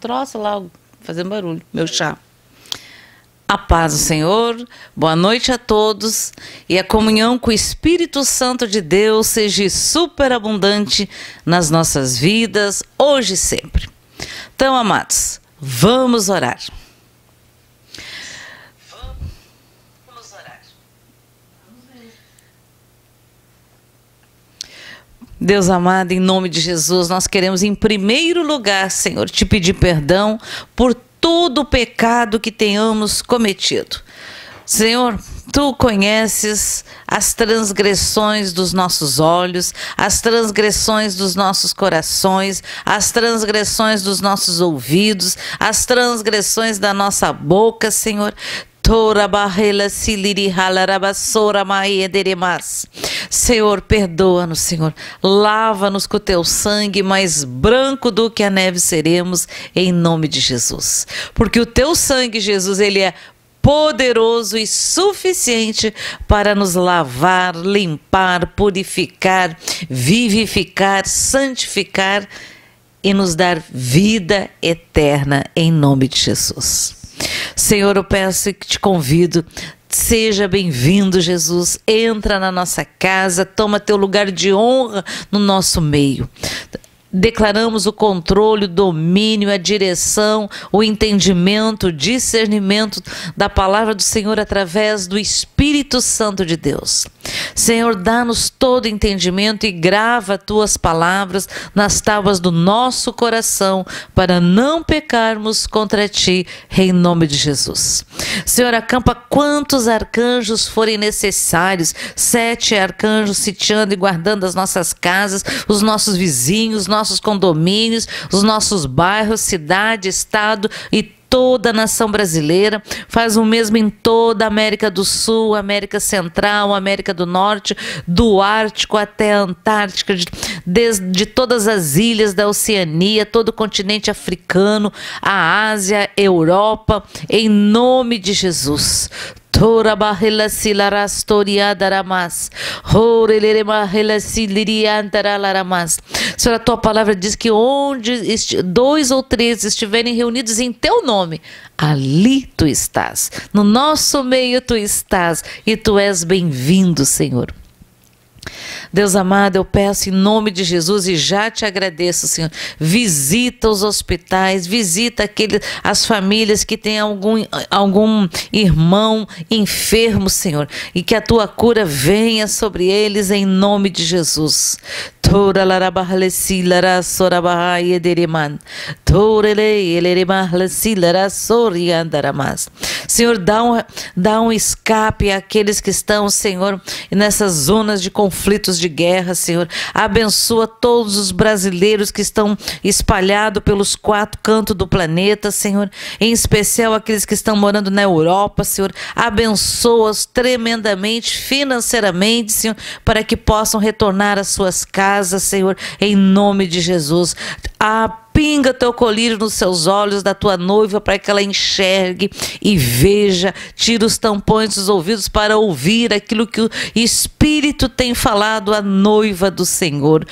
troço lá, fazendo barulho, meu chá. A paz do Senhor, boa noite a todos e a comunhão com o Espírito Santo de Deus seja superabundante nas nossas vidas, hoje e sempre. Então, amados, vamos orar. Vamos orar. Deus amado, em nome de Jesus, nós queremos em primeiro lugar, Senhor, te pedir perdão por todo o pecado que tenhamos cometido. Senhor, Tu conheces as transgressões dos nossos olhos, as transgressões dos nossos corações, as transgressões dos nossos ouvidos, as transgressões da nossa boca, Senhor. Senhor, perdoa-nos, Senhor. Lava-nos com o teu sangue, mais branco do que a neve seremos, em nome de Jesus. Porque o teu sangue, Jesus, ele é poderoso e suficiente para nos lavar, limpar, purificar, vivificar, santificar e nos dar vida eterna, em nome de Jesus. Senhor, eu peço e te convido, seja bem-vindo, Jesus, entra na nossa casa, toma teu lugar de honra no nosso meio. Declaramos o controle, o domínio, a direção, o entendimento, o discernimento da palavra do Senhor através do Espírito Santo de Deus. Senhor, dá-nos todo entendimento e grava tuas palavras nas tábuas do nosso coração para não pecarmos contra ti, em nome de Jesus. Senhor, acampa quantos arcanjos forem necessários, 7 arcanjos sitiando e guardando as nossas casas, os nossos vizinhos, nossos condomínios, os nossos bairros, cidade, estado e toda a nação brasileira. Faz o mesmo em toda a América do Sul, América Central, América do Norte, do Ártico até a Antártica, de todas as ilhas da Oceania, todo o continente africano, a Ásia, Europa, em nome de Jesus. Senhor, a tua palavra diz que onde 2 ou 3 estiverem reunidos em teu nome, ali tu estás, no nosso meio tu estás e tu és bem-vindo, Senhor. Deus amado, eu peço em nome de Jesus e já te agradeço, Senhor. Visita os hospitais, visita as famílias que têm algum irmão enfermo, Senhor, e que a tua cura venha sobre eles em nome de Jesus. Senhor, dá um escape àqueles que estão, Senhor, nessas zonas de conflitos de guerra, Senhor. Abençoa todos os brasileiros que estão espalhados pelos 4 cantos do planeta, Senhor. Em especial aqueles que estão morando na Europa, Senhor. Abençoa-os tremendamente, financeiramente, Senhor, para que possam retornar às suas casas, Senhor, em nome de Jesus. Pinga teu colírio nos seus olhos da tua noiva para que ela enxergue e veja. Tira os tampões dos ouvidos para ouvir aquilo que o Espírito tem falado à noiva do Senhor.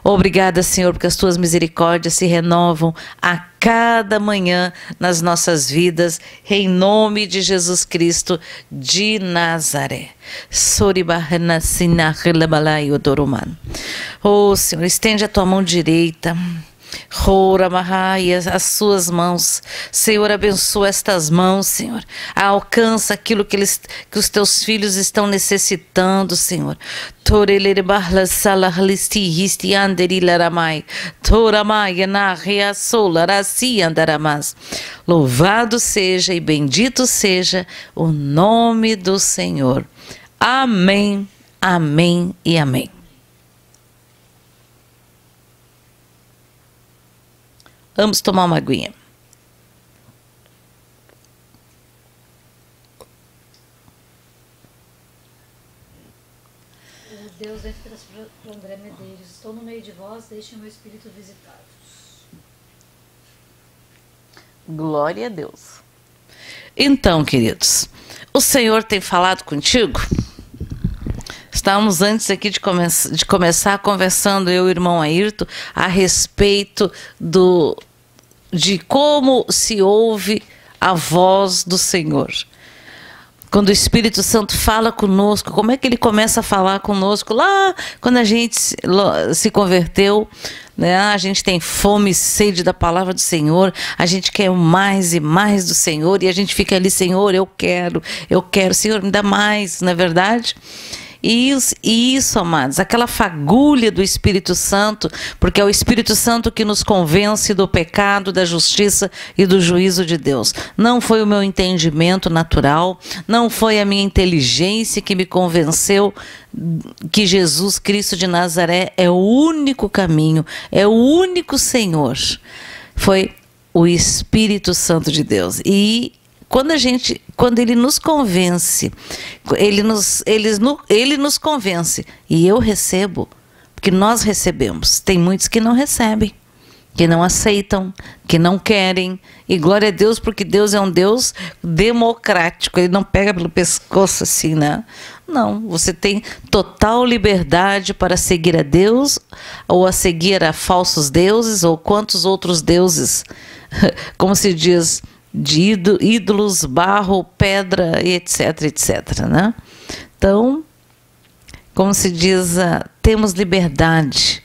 Obrigada, Senhor, porque as tuas misericórdias se renovam a cada manhã nas nossas vidas, em nome de Jesus Cristo de Nazaré. Oh, Senhor, estende a tua mão direita. As suas mãos, Senhor, abençoa estas mãos, Senhor, alcança aquilo que os teus filhos estão necessitando, Senhor. Louvado seja e bendito seja o nome do Senhor. Amém, amém e amém. Vamos tomar uma aguinha. Deus, entre para André Medeiros. Estou no meio de vós, deixe o meu espírito visitar-vos. Glória a Deus. Então, queridos, o Senhor tem falado contigo? Estávamos antes aqui de começar conversando, eu e o irmão Ayrton, a respeito de como se ouve a voz do Senhor. Quando o Espírito Santo fala conosco, como é que ele começa a falar conosco? Lá, quando a gente se converteu, né, a gente tem fome e sede da palavra do Senhor, a gente quer mais e mais do Senhor, e a gente fica ali, Senhor, eu quero, Senhor, me dá mais, não é verdade? E isso, amados, aquela fagulha do Espírito Santo, porque é o Espírito Santo que nos convence do pecado, da justiça e do juízo de Deus. Não foi o meu entendimento natural, não foi a minha inteligência que me convenceu que Jesus Cristo de Nazaré é o único caminho, é o único Senhor. Foi o Espírito Santo de Deus. E quando ele nos convence, ele nos convence e eu recebo, porque nós recebemos. Tem muitos que não recebem, que não aceitam, que não querem, e glória a Deus, porque Deus é um Deus democrático, ele não pega pelo pescoço assim, né? Não, você tem total liberdade para seguir a Deus, ou a seguir a falsos deuses, ou quantos outros deuses, como se diz, de ídolos, barro, pedra, e etc, etc, né? Então, como se diz, temos liberdade,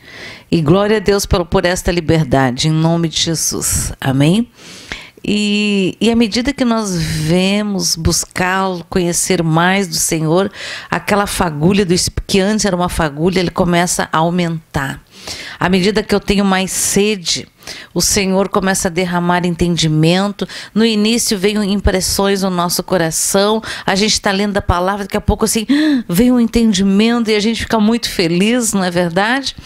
e glória a Deus por esta liberdade, em nome de Jesus, amém? E à medida que nós vemos, buscá-lo, conhecer mais do Senhor, aquela fagulha, que antes era uma fagulha, ele começa a aumentar. À medida que eu tenho mais sede, o Senhor começa a derramar entendimento. No início veio impressões no nosso coração, a gente está lendo a palavra, daqui a pouco assim, vem um entendimento e a gente fica muito feliz, não é verdade?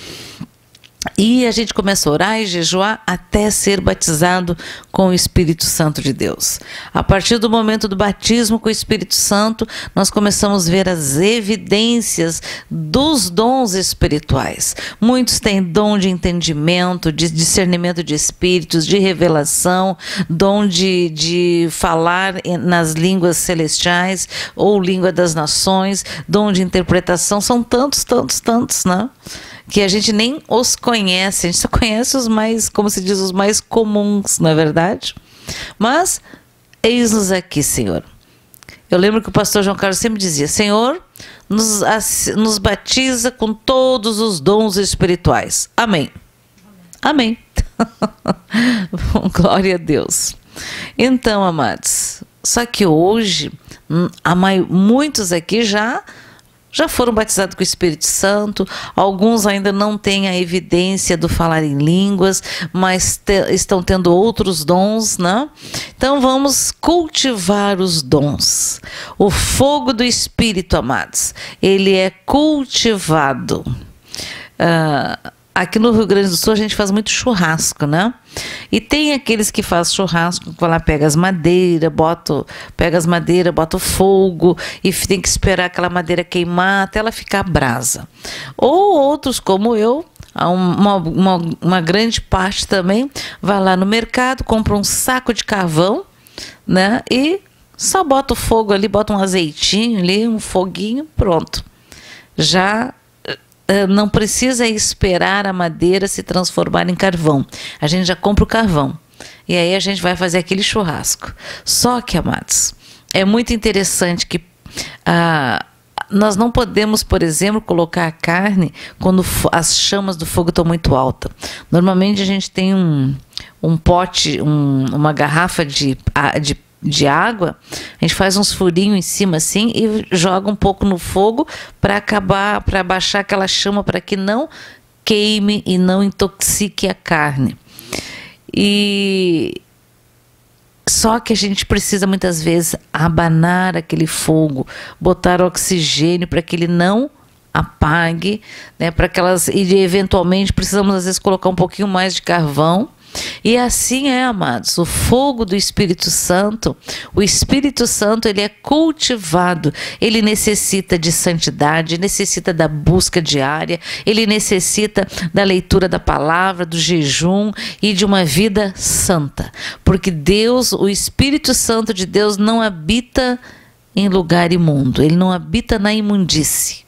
E a gente começa a orar e jejuar até ser batizado com o Espírito Santo de Deus. A partir do momento do batismo com o Espírito Santo, nós começamos a ver as evidências dos dons espirituais. Muitos têm dom de entendimento, de discernimento de espíritos, de revelação, dom de falar nas línguas celestiais ou língua das nações, dom de interpretação. São tantos, né? Que a gente nem os conhece, a gente só conhece os mais, como se diz, os mais comuns, não é verdade? Mas, eis-nos aqui, Senhor. Eu lembro que o pastor João Carlos sempre dizia, Senhor, nos batiza com todos os dons espirituais. Amém. Amém. Glória a Deus. Então, amados, só que hoje, muitos aqui já foram batizados com o Espírito Santo, alguns ainda não têm a evidência do falar em línguas, mas estão tendo outros dons, né? Então vamos cultivar os dons. O fogo do Espírito, amados, ele é cultivado. Aqui no Rio Grande do Sul a gente faz muito churrasco, né? E tem aqueles que fazem churrasco, que lá pega as madeiras, bota o fogo e tem que esperar aquela madeira queimar até ela ficar brasa. Ou outros como eu, uma grande parte também, vai lá no mercado, compra um saco de carvão, né? E só bota o fogo ali, bota um azeitinho ali, um foguinho, pronto. Já não precisa esperar a madeira se transformar em carvão. A gente já compra o carvão. E aí a gente vai fazer aquele churrasco. Só que, amados, é muito interessante que nós não podemos, por exemplo, colocar a carne quando as chamas do fogo estão muito altas. Normalmente a gente tem um pote, uma garrafa de água, a gente faz uns furinhos em cima assim e joga um pouco no fogo para baixar aquela chama, para que não queime e não intoxique a carne. E só que a gente precisa muitas vezes abanar aquele fogo, botar oxigênio para que ele não apague, né, e eventualmente precisamos às vezes colocar um pouquinho mais de carvão. E assim amados, o fogo do Espírito Santo, o Espírito Santo, ele é cultivado, ele necessita de santidade, necessita da busca diária, ele necessita da leitura da palavra, do jejum e de uma vida santa, porque Deus, o Espírito Santo de Deus não habita em lugar imundo, ele não habita na imundície.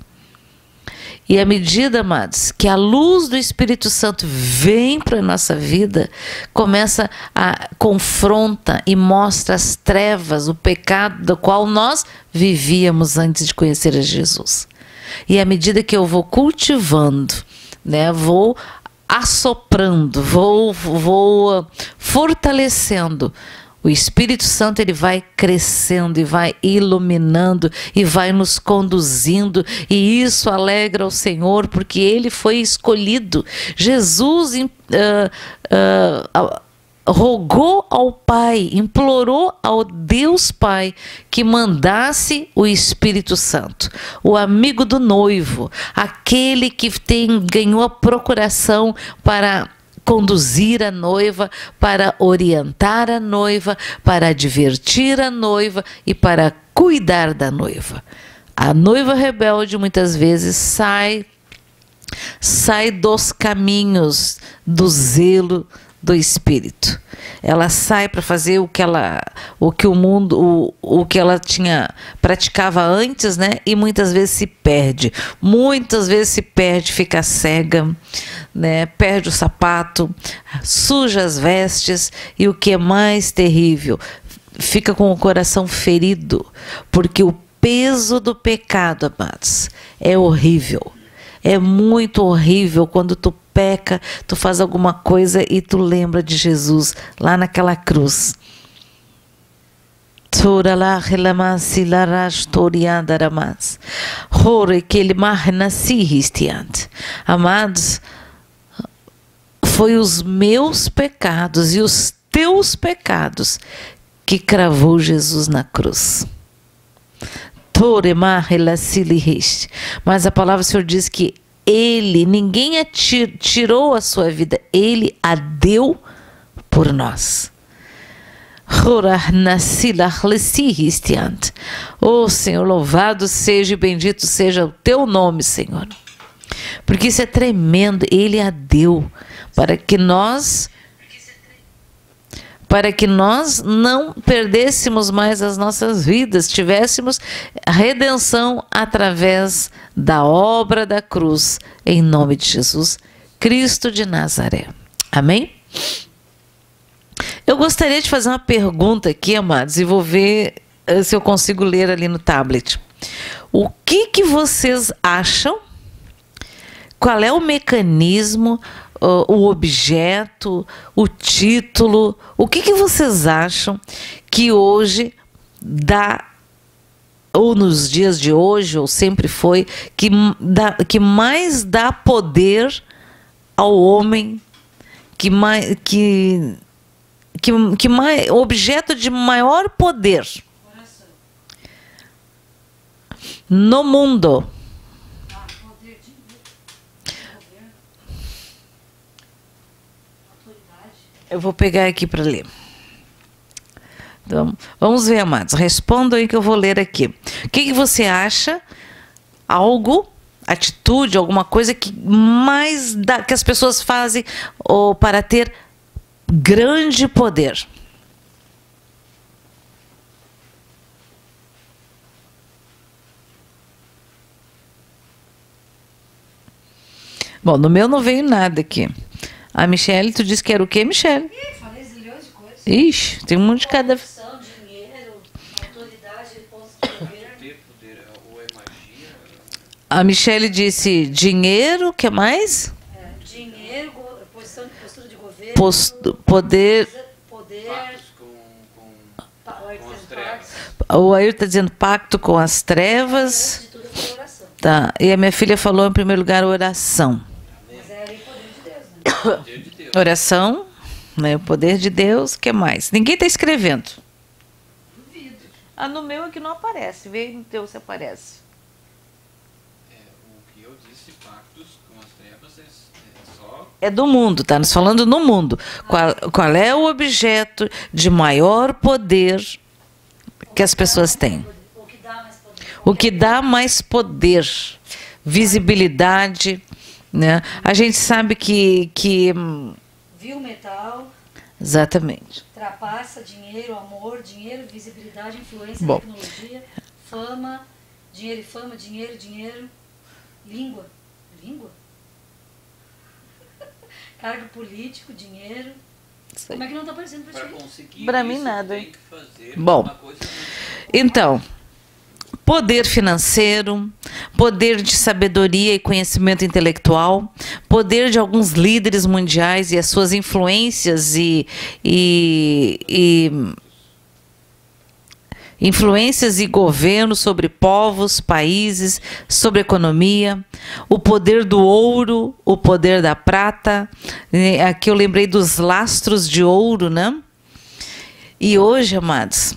E à medida, amados, que a luz do Espírito Santo vem para a nossa vida, começa a confronta e mostra as trevas, o pecado do qual nós vivíamos antes de conhecer a Jesus. E à medida que eu vou cultivando, né, vou assoprando, vou fortalecendo, o Espírito Santo ele vai crescendo e vai iluminando e vai nos conduzindo, e isso alegra o Senhor, porque ele foi escolhido. Jesus rogou ao Pai, implorou ao Deus Pai que mandasse o Espírito Santo, o amigo do noivo, aquele que ganhou a procuração para conduzir a noiva, para orientar a noiva, para advertir a noiva e para cuidar da noiva. A noiva rebelde muitas vezes sai dos caminhos do zelo do Espírito. Ela sai para fazer o que ela praticava antes, né? E muitas vezes se perde. Muitas vezes se perde, fica cega, né? Perde o sapato, suja as vestes e o que é mais terrível, fica com o coração ferido, porque o peso do pecado, amados, é horrível. É muito horrível quando tu peca, tu faz alguma coisa e tu lembra de Jesus lá naquela cruz. Amados, foi os meus pecados e os teus pecados que cravou Jesus na cruz. Mas a palavra do Senhor diz que ninguém tirou a sua vida, ele a deu por nós. Oh Senhor, louvado seja e bendito seja o teu nome, Senhor, porque isso é tremendo. Ele a deu para que nós não perdêssemos mais as nossas vidas, tivéssemos redenção através da obra da cruz, em nome de Jesus Cristo de Nazaré. Amém? Eu gostaria de fazer uma pergunta aqui, amados, e vou ver se eu consigo ler ali no tablet. O que vocês acham? Qual é o mecanismo, o objeto, o título? O que vocês acham que hoje dá, ou nos dias de hoje, ou sempre foi, que mais dá poder ao homem, objeto de maior poder no mundo? Eu vou pegar aqui para ler. Então, vamos ver, amados. Respondam aí que eu vou ler aqui. O que você acha? Atitude, alguma coisa que mais dá, que as pessoas fazem para ter grande poder? Bom, no meu não veio nada aqui. A Michele, tu disse que era o quê, Michele? Falei zilhões de coisas. Ixi, tem um monte de cada... Dinheiro, autoridade, posto de governo. Ou é magia? A Michele disse dinheiro, o que mais? Dinheiro, postura de governo. Poder... Pactos com as trevas. O Ayrton está dizendo pacto com as trevas. De tudo foi oração. Tá. E a minha filha falou em primeiro lugar oração. Mas é ali o poder de Deus, né? Poder de Deus. Oração, né? O poder de Deus, o que mais? Ninguém está escrevendo. Duvido. No meu é que não aparece. Vê no teu se aparece. O que eu disse, pactos com as trevas, é só... É do mundo, tá nos falando no mundo. Qual é o objeto de maior poder que as pessoas têm? O que dá mais poder. O que dá mais poder, visibilidade, né? A gente sabe que Viu metal, exatamente. trapaça, dinheiro, amor, dinheiro, visibilidade, influência, Bom. tecnologia, fama, dinheiro e fama, dinheiro, língua. língua? Cargo político, dinheiro. Como é que não está aparecendo para ti? conseguir Pra mim isso, nada. tem que fazer Bom. uma coisa muito Então, poder financeiro, poder de sabedoria e conhecimento intelectual, poder de alguns líderes mundiais e as suas influências influências e governo sobre povos, países, sobre economia, o poder do ouro, o poder da prata. Aqui eu lembrei dos lastros de ouro, né? E hoje, amados,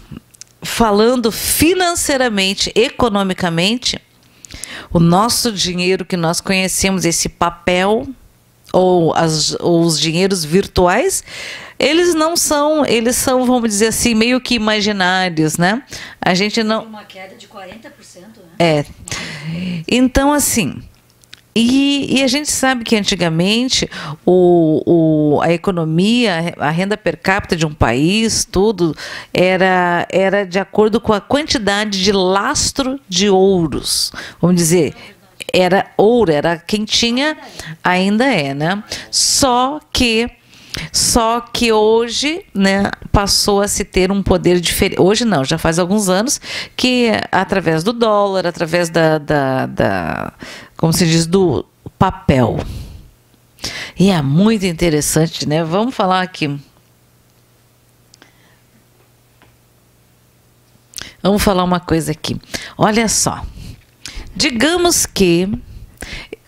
falando financeiramente, economicamente, o nosso dinheiro que nós conhecemos, esse papel ou os dinheiros virtuais, eles não são, eles são, vamos dizer assim, meio que imaginários, né? A gente não... Uma queda de 40%, né? É. Então, assim... E a gente sabe que antigamente a economia, a renda per capita de um país, tudo, era de acordo com a quantidade de lastro de ouros. Vamos dizer, era ouro, era quem tinha, ainda é, né? Só que hoje, né, passou a se ter um poder diferente. Hoje não, já faz alguns anos que através do dólar, através como se diz, do papel. E é muito interessante, né? Vamos falar aqui. Vamos falar uma coisa aqui. Olha só. Digamos que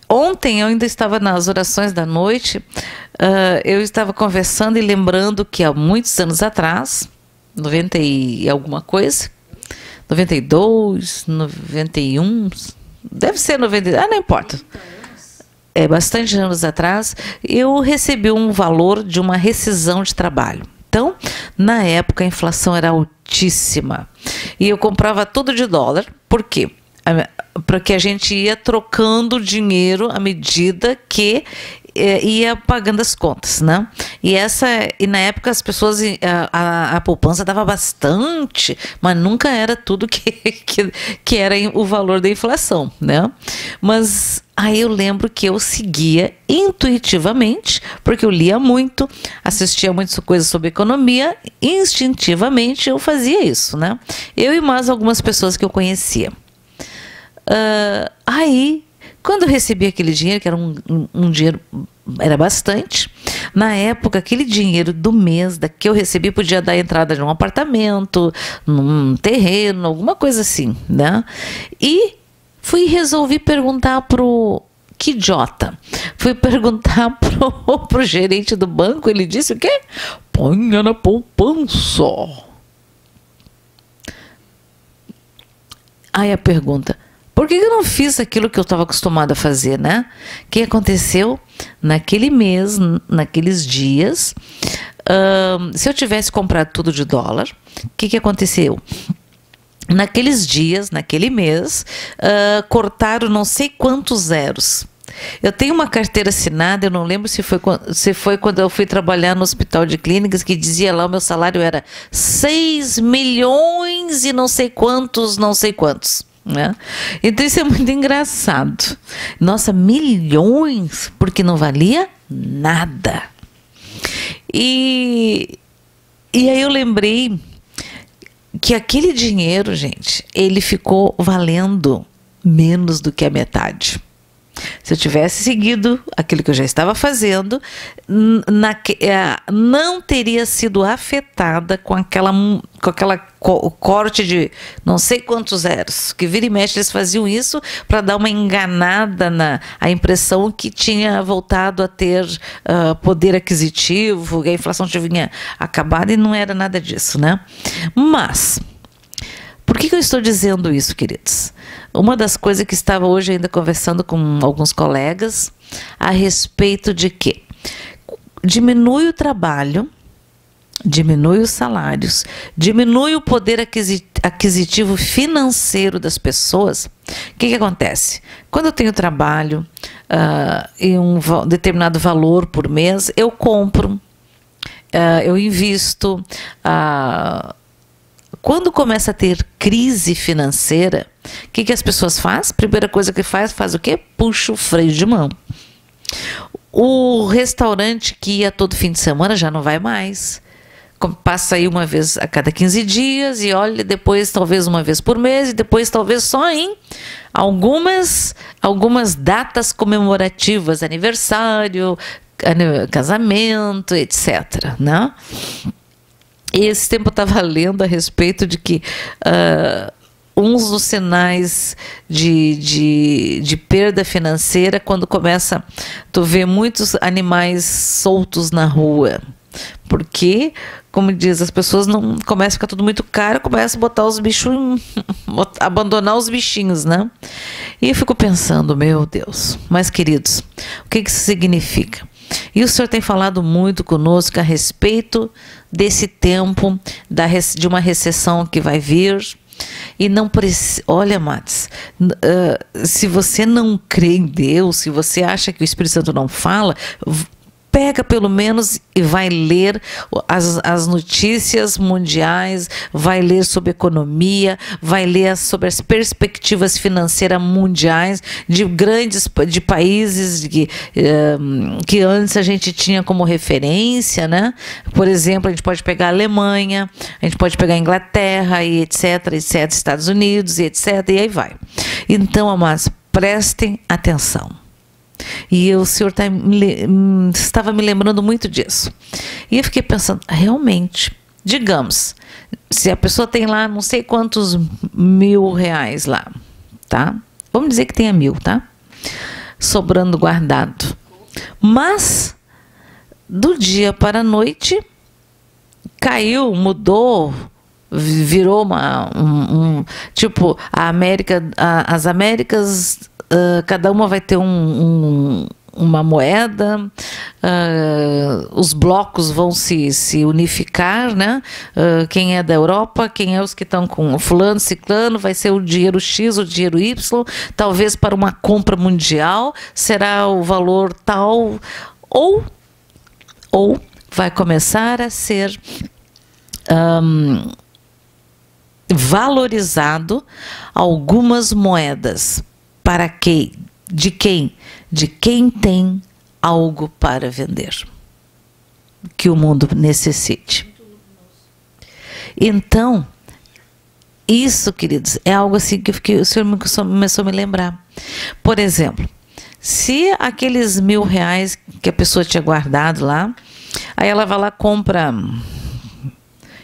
ontem eu ainda estava nas orações da noite, eu estava conversando e lembrando que há muitos anos atrás, 90 e alguma coisa, 92, 91, deve ser 90, não importa. É bastante anos atrás, eu recebi um valor de uma rescisão de trabalho. Então, na época a inflação era altíssima e eu comprava tudo de dólar. Por quê? Porque a gente ia trocando dinheiro à medida que ia pagando as contas, né? E na época as pessoas, a poupança dava bastante, mas nunca era tudo que era o valor da inflação, né? Mas aí eu lembro que eu seguia intuitivamente, porque eu lia muito, assistia muitas coisas sobre economia, instintivamente eu fazia isso, né? Eu e mais algumas pessoas que eu conhecia. Aí, quando eu recebi aquele dinheiro, que era um dinheiro, era bastante, na época, aquele dinheiro do mês que eu recebi podia dar entrada de um apartamento, num terreno, alguma coisa assim, né? E resolvi perguntar que idiota. Fui perguntar pro gerente do banco, ele disse o quê? Ponha na poupança. Aí a pergunta... Por que eu não fiz aquilo que eu estava acostumada a fazer, né? O que aconteceu naquele mês, naqueles dias? Se eu tivesse comprado tudo de dólar, o que aconteceu? Naqueles dias, naquele mês, cortaram não sei quantos zeros. Eu tenho uma carteira assinada, eu não lembro se foi quando eu fui trabalhar no Hospital de Clínicas, que dizia lá o meu salário era 6 milhões e não sei quantos, né? Então isso é muito engraçado. Nossa, milhões, porque não valia nada. E aí eu lembrei que aquele dinheiro, gente, ele ficou valendo menos do que a metade. Se eu tivesse seguido aquilo que eu já estava fazendo, não teria sido afetada com aquela corte de não sei quantos zeros, que vira e mexe eles faziam isso para dar uma enganada a impressão que tinha voltado a ter poder aquisitivo, que a inflação tinha acabado, e não era nada disso, né? Mas... por que eu estou dizendo isso, queridos? Uma das coisas que estava hoje ainda conversando com alguns colegas a respeito de que diminui o trabalho, diminui os salários, diminui o poder aquisitivo financeiro das pessoas. O que acontece? Quando eu tenho trabalho e um determinado valor por mês, eu compro, eu invisto. Quando começa a ter crise financeira, O que as pessoas fazem? Primeira coisa que faz o quê? Puxa o freio de mão. O restaurante que ia todo fim de semana já não vai mais. Passa aí uma vez a cada 15 dias e olha, depois talvez uma vez por mês e depois talvez só em algumas datas comemorativas, aniversário, casamento, etc. Né? E esse tempo eu estava lendo a respeito de que uns dos sinais de perda financeira quando começa tu vê muitos animais soltos na rua. Porque, como diz, as pessoas não começam a ficar tudo muito caro, começam a botar os bichos, abandonar os bichinhos, né? E eu fico pensando, meu Deus, mas queridos, o que isso significa? E o Senhor tem falado muito conosco a respeito desse tempo, de uma recessão que vai vir. E não precisa. Olha, Matos, se você não crê em Deus, se você acha que o Espírito Santo não fala, pega pelo menos e vai ler as notícias mundiais, vai ler sobre economia, vai ler sobre as perspectivas financeiras mundiais de países que antes a gente tinha como referência, né? Por exemplo, a gente pode pegar a Alemanha, a gente pode pegar a Inglaterra e etc, Estados Unidos e etc, e aí vai. Então, amados, prestem atenção. E o Senhor estava me lembrando muito disso. E eu fiquei pensando, realmente, digamos, se a pessoa tem lá não sei quantos R$1.000 lá, tá? Vamos dizer que tenha 1.000, tá? Sobrando guardado. Mas, do dia para a noite, caiu, mudou, virou tipo, as Américas... cada uma vai ter uma moeda, os blocos vão se unificar, né? Quem é da Europa, quem é os que estão com fulano, ciclano, vai ser o dinheiro X, o dinheiro Y, talvez para uma compra mundial será o valor tal, ou vai começar a ser valorizado algumas moedas. Para quem? De quem? De quem tem algo para vender. Que o mundo necessite. Então, isso, queridos, é algo assim que o Senhor começou a me lembrar. Por exemplo, se aqueles R$1.000 que a pessoa tinha guardado lá, aí ela vai lá e compra...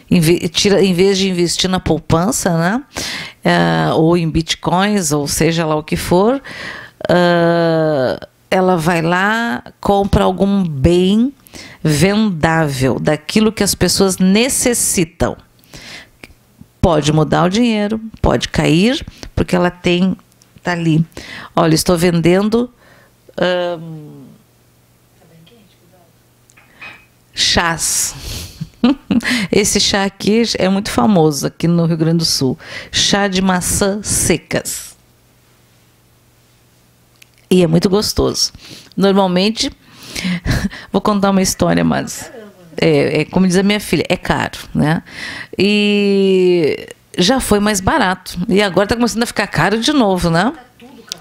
em vez de investir na poupança, né? Ou em bitcoins, ou seja lá o que for, ela vai lá, compra algum bem vendável, daquilo que as pessoas necessitam. Pode mudar o dinheiro, pode cair, porque ela tá ali. Olha, estou vendendo chás. Esse chá aqui é muito famoso aqui no Rio Grande do Sul. Chá de maçã secas. E é muito gostoso. Normalmente, vou contar uma história, mas como diz a minha filha, é caro, né? E já foi mais barato. E agora está começando a ficar caro de novo, né?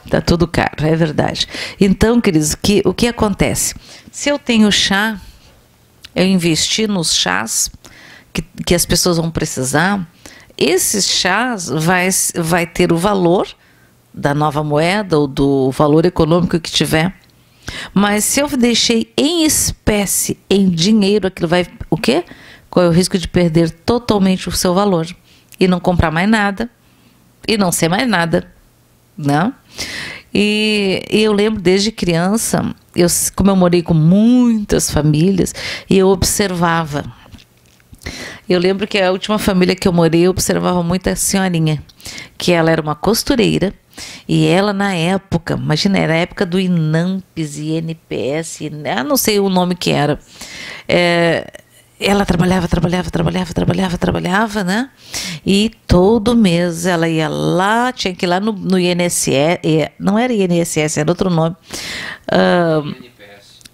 Está tudo caro, é verdade. Então, queridos, o que acontece? Se eu tenho chá, eu investi nos chás que as pessoas vão precisar, esses chás vai ter o valor da nova moeda ou do valor econômico que tiver. Mas se eu deixei em espécie, em dinheiro, aquilo vai... O quê? Qual é o risco de perder totalmente o seu valor? E não comprar mais nada. E não ser mais nada. Não? E eu lembro desde criança, como eu morei com muitas famílias, e eu observava. Eu lembro que a última família que eu morei, eu observava muito a senhorinha, que ela era uma costureira, e ela na época, imagina, era a época do INAMPS e INPS, não sei o nome que era. Ela trabalhava, né? E todo mês ela ia lá, tinha que ir lá no INSS, não era INSS, era outro nome.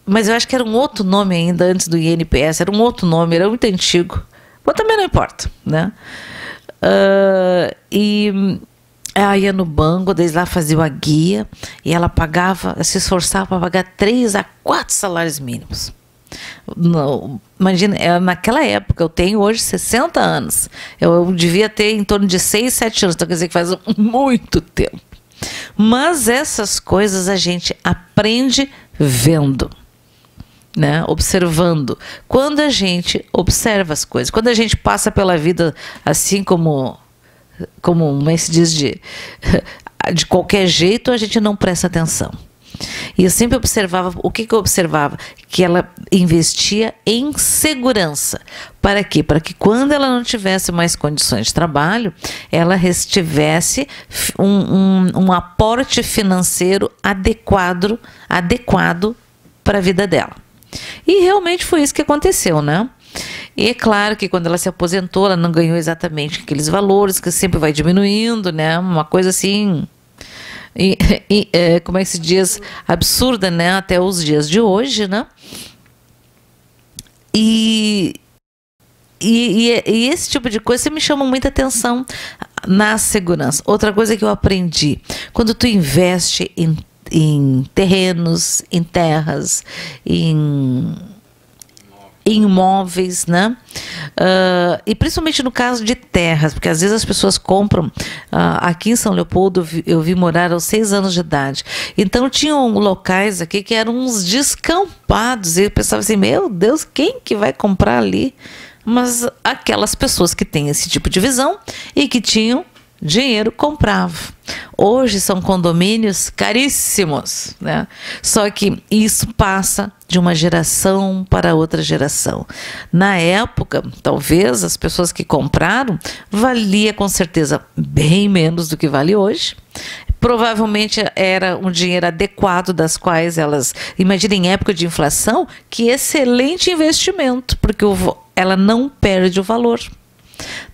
Mas eu acho que era um outro nome ainda antes do INPS, era um outro nome, era muito antigo. Mas também não importa, né? E ela ia no banco, desde lá fazia a guia, e ela pagava, se esforçava para pagar 3 a 4 salários mínimos. Não, imagina, naquela época, eu tenho hoje 60 anos, eu devia ter em torno de 6, 7 anos, então quer dizer que faz muito tempo. Mas essas coisas a gente aprende vendo, né? Observando. Quando a gente observa as coisas, quando a gente passa pela vida assim como se diz, de qualquer jeito, a gente não presta atenção. E eu sempre observava, o que eu observava? Que ela investia em segurança. Para quê? Para que quando ela não tivesse mais condições de trabalho, ela tivesse um aporte financeiro adequado para a vida dela. E realmente foi isso que aconteceu, né? E é claro que quando ela se aposentou, ela não ganhou exatamente aqueles valores, que sempre vai diminuindo, né? Uma coisa assim, como é que se diz? Absurda, né? Até os dias de hoje, né? E esse tipo de coisa me chama muita atenção na segurança. Outra coisa que eu aprendi, quando tu investe em terrenos, em terras, em imóveis, né? E principalmente no caso de terras, porque às vezes as pessoas compram. Aqui em São Leopoldo eu vim morar aos 6 anos de idade, então tinham locais aqui que eram uns descampados, e eu pensava assim, meu Deus, quem que vai comprar ali? Mas aquelas pessoas que têm esse tipo de visão e que tinham dinheiro compravam. Hoje são condomínios caríssimos, né? Só que isso passa de uma geração para outra geração. Na época, talvez as pessoas que compraram valia com certeza bem menos do que vale hoje. Provavelmente era um dinheiro adequado das quais elas, imagina em época de inflação, que excelente investimento, porque ela não perde o valor.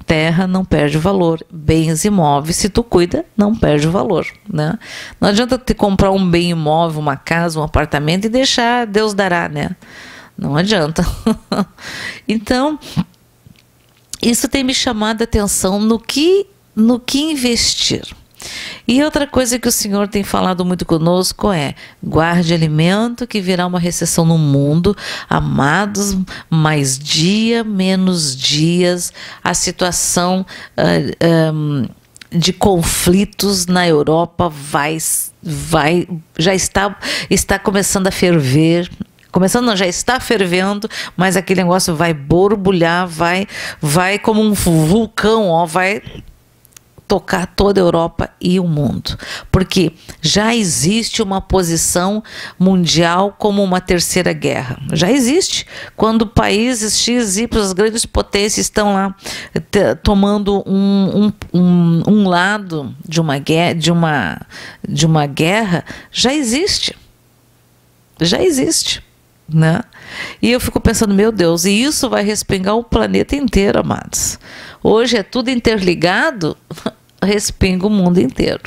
Terra não perde o valor, bens imóveis, se tu cuida, não perde o valor, né? Não adianta te comprar um bem imóvel, uma casa, um apartamento e deixar, Deus dará, né? Não adianta. Então, isso tem me chamado a atenção no que investir. E outra coisa que o Senhor tem falado muito conosco é: guarde alimento que virá uma recessão no mundo, amados, mais dia, menos dias, a situação de conflitos na Europa já está começando a ferver. Começando, não, já está fervendo, mas aquele negócio vai borbulhar, vai como um vulcão, ó, vai tocar toda a Europa e o mundo, porque já existe uma posição mundial como uma terceira guerra, já existe, quando países X, Y, as grandes potências estão lá tomando um lado de uma guerra, já existe, né? E eu fico pensando, meu Deus, e isso vai respingar o planeta inteiro, amados. Hoje é tudo interligado, respinga o mundo inteiro.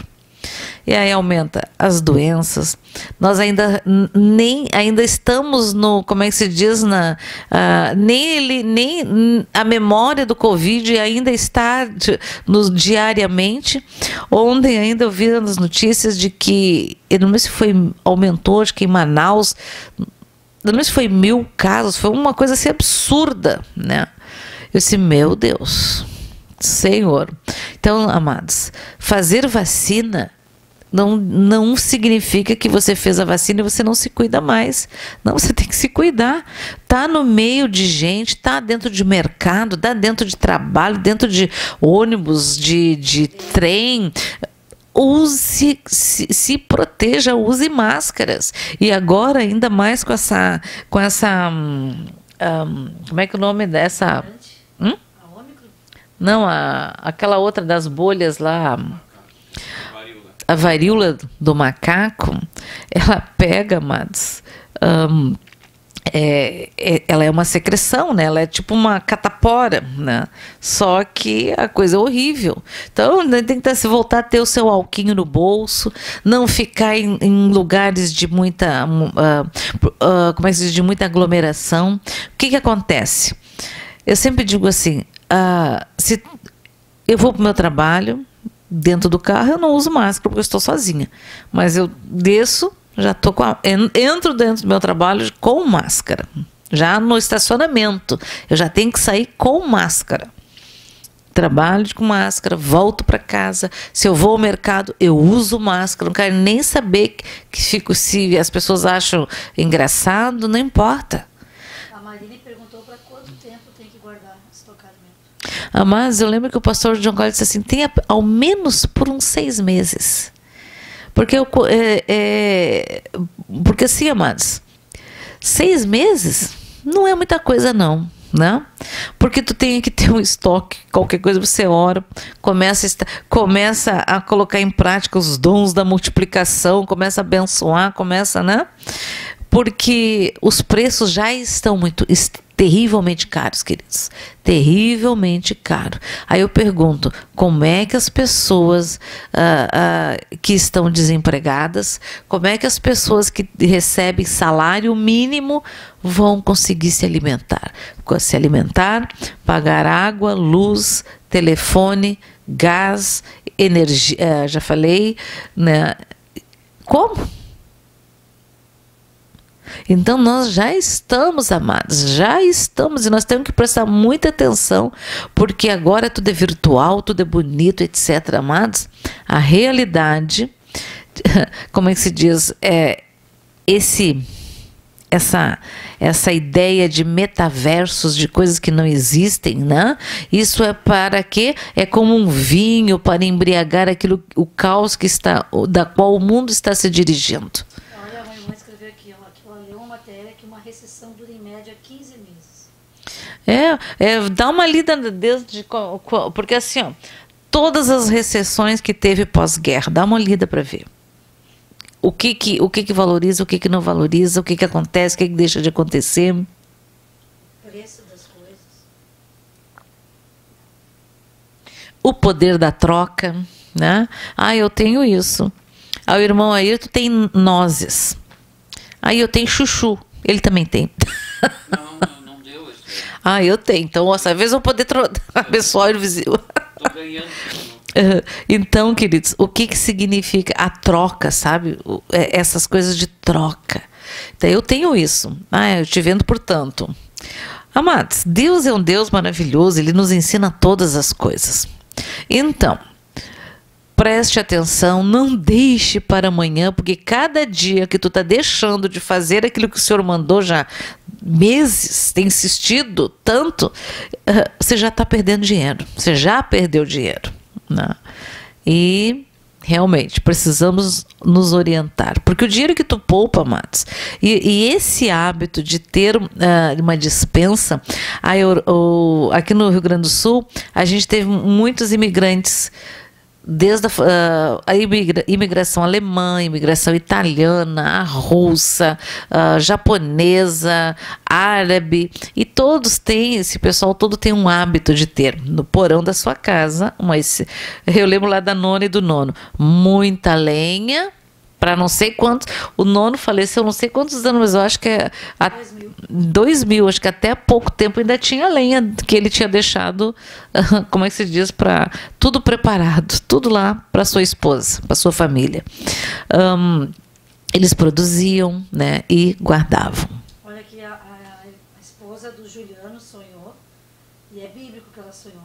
E aí aumenta as doenças. Nós ainda estamos no, como é que se diz, nem a memória do Covid ainda está diariamente. Ontem ainda eu vi nas notícias de que, eu não sei se aumentou, acho que em Manaus, não sei se foi 1000 casos, foi uma coisa assim absurda, né? Eu disse, meu Deus, Senhor. Então, amados, fazer vacina não significa que você fez a vacina e você não se cuida mais. Não, você tem que se cuidar. Tá no meio de gente, tá dentro de mercado, tá dentro de trabalho, dentro de ônibus, de trem. Use, se proteja, use máscaras. E agora, ainda mais com essa como é que é o nome dessa? Não, aquela outra das bolhas lá, a varíola do macaco, ela pega, amados, ela é uma secreção, né? Ela é tipo uma catapora, né? Só que a coisa é horrível. Então, tem que se voltar a ter o seu alquinho no bolso, não ficar em lugares de muita, como é que se diz, de muita aglomeração. O que acontece? Eu sempre digo assim, se eu vou para o meu trabalho, Dentro do carro eu não uso máscara porque eu estou sozinha. Mas eu desço, já tô entro dentro do meu trabalho com máscara. Já no estacionamento, eu já tenho que sair com máscara. Trabalho com máscara, volto para casa. Se eu vou ao mercado, eu uso máscara. Não quero nem saber que fico, se as pessoas acham engraçado, não importa. A Marine perguntou para quanto tempo tem que guardar estocado mesmo. Mas eu lembro que o pastor John Gold disse assim, tenha ao menos por uns 6 meses. Porque, porque assim, amados, 6 meses não é muita coisa não, né? Porque tu tem que ter um estoque, qualquer coisa você ora, começa a colocar em prática os dons da multiplicação, começa a abençoar, começa, né? Porque os preços já estão terrivelmente caros, queridos. Terrivelmente caro. Aí eu pergunto, como é que as pessoas que estão desempregadas, como é que as pessoas que recebem salário mínimo vão conseguir se alimentar? Se alimentar, pagar água, luz, telefone, gás, energia, já falei, né? Como? Então nós já estamos, amados, já estamos, e nós temos que prestar muita atenção, porque agora tudo é virtual, tudo é bonito, etc, amados. A realidade, como é que se diz, essa ideia de metaversos, de coisas que não existem, né? Isso é para quê? É como um vinho para embriagar o caos da qual o mundo está se dirigindo. Olha, a minha irmã escreveu aqui, ela leu uma matéria que uma recessão dura em média 15 meses. Dá uma lida porque assim, ó, todas as recessões que teve pós-guerra, dá uma lida para ver. O que valoriza, o que não valoriza, o que acontece, o que deixa de acontecer. O preço das coisas. O poder da troca, né? Eu tenho isso. O irmão Ayrton tem nozes. Aí eu tenho chuchu. Ele também tem. Não deu isso. Eu tenho. Então, às vezes eu vou poder abençoar o vizinho. Tô ganhando. Então, queridos, o que significa a troca, sabe? Essas coisas de troca. Então, eu tenho isso. Eu te vendo por tanto. Amados, Deus é um Deus maravilhoso, Ele nos ensina todas as coisas. Então, preste atenção, não deixe para amanhã, porque cada dia que tu está deixando de fazer aquilo que o Senhor mandou já meses, tem insistido tanto, você já está perdendo dinheiro, você já perdeu dinheiro. Né? E realmente precisamos nos orientar, porque o dinheiro que tu poupa, amados, e esse hábito de ter uma dispensa, aqui no Rio Grande do Sul, a gente teve muitos imigrantes, desde a imigração alemã, imigração italiana, a russa, japonesa, árabe, e todos têm, esse pessoal todo tem um hábito de ter no porão da sua casa, eu lembro lá da nona e do nono, muita lenha, para não sei quantos, o nono faleceu não sei quantos anos, mas eu acho que 2000, acho que até há pouco tempo ainda tinha lenha que ele tinha deixado, como é que se diz, para tudo preparado, tudo lá para sua esposa, para sua família. Eles produziam, né, e guardavam. Olha aqui, a esposa do Juliano sonhou, e é bíblico que ela sonhou,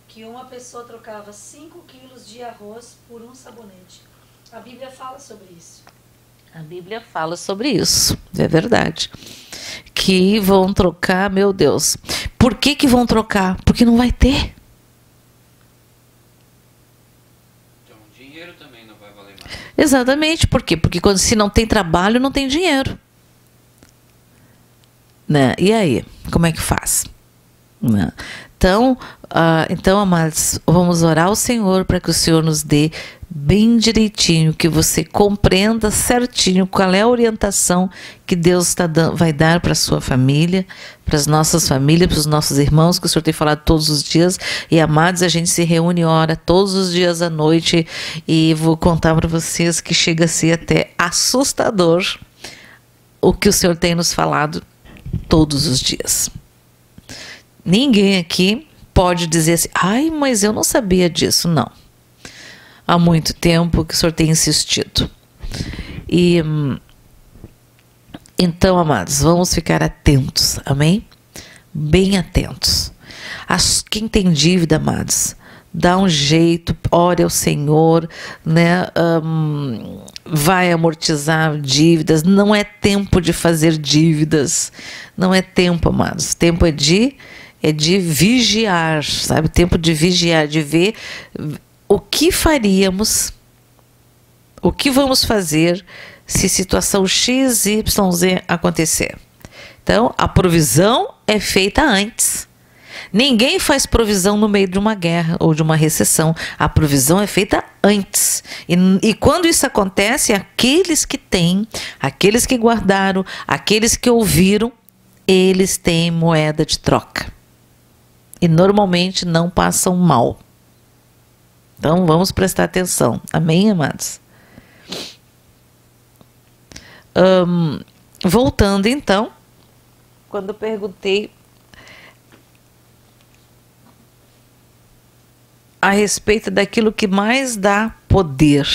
que uma pessoa trocava 5 quilos de arroz por um sabonete. A Bíblia fala sobre isso. A Bíblia fala sobre isso, é verdade. Que vão trocar, meu Deus. Por que vão trocar? Porque não vai ter. Então, o dinheiro também não vai valer mais. Exatamente, por quê? Porque se não tem trabalho, não tem dinheiro. Né? E aí, como é que faz? Né? Então, amados, vamos orar ao Senhor para que o Senhor nos dê bem direitinho, que você compreenda certinho qual é a orientação que Deus vai dar para a sua família, para as nossas famílias, para os nossos irmãos, que o Senhor tem falado todos os dias. E, amados, a gente se reúne e ora todos os dias à noite, e vou contar para vocês que chega a ser até assustador o que o Senhor tem nos falado todos os dias. Ninguém aqui pode dizer assim, mas eu não sabia disso. Não. há muito tempo que o Senhor tem insistido. E então, amados, vamos ficar atentos, amém? Bem atentos. Quem tem dívida, amados, dá um jeito, ore ao Senhor, né? Vai amortizar dívidas. Não é tempo de fazer dívidas. Não é tempo, amados. Tempo é de vigiar, sabe? Tempo de vigiar, de ver o que faríamos, o que vamos fazer se situação X, Y, Z acontecer. Então, a provisão é feita antes. Ninguém faz provisão no meio de uma guerra ou de uma recessão. A provisão é feita antes. E quando isso acontece, aqueles que têm, aqueles que guardaram, aqueles que ouviram, eles têm moeda de troca. E normalmente não passam mal. Então vamos prestar atenção. Amém, amados? Voltando então, quando eu perguntei a respeito daquilo que mais dá poder.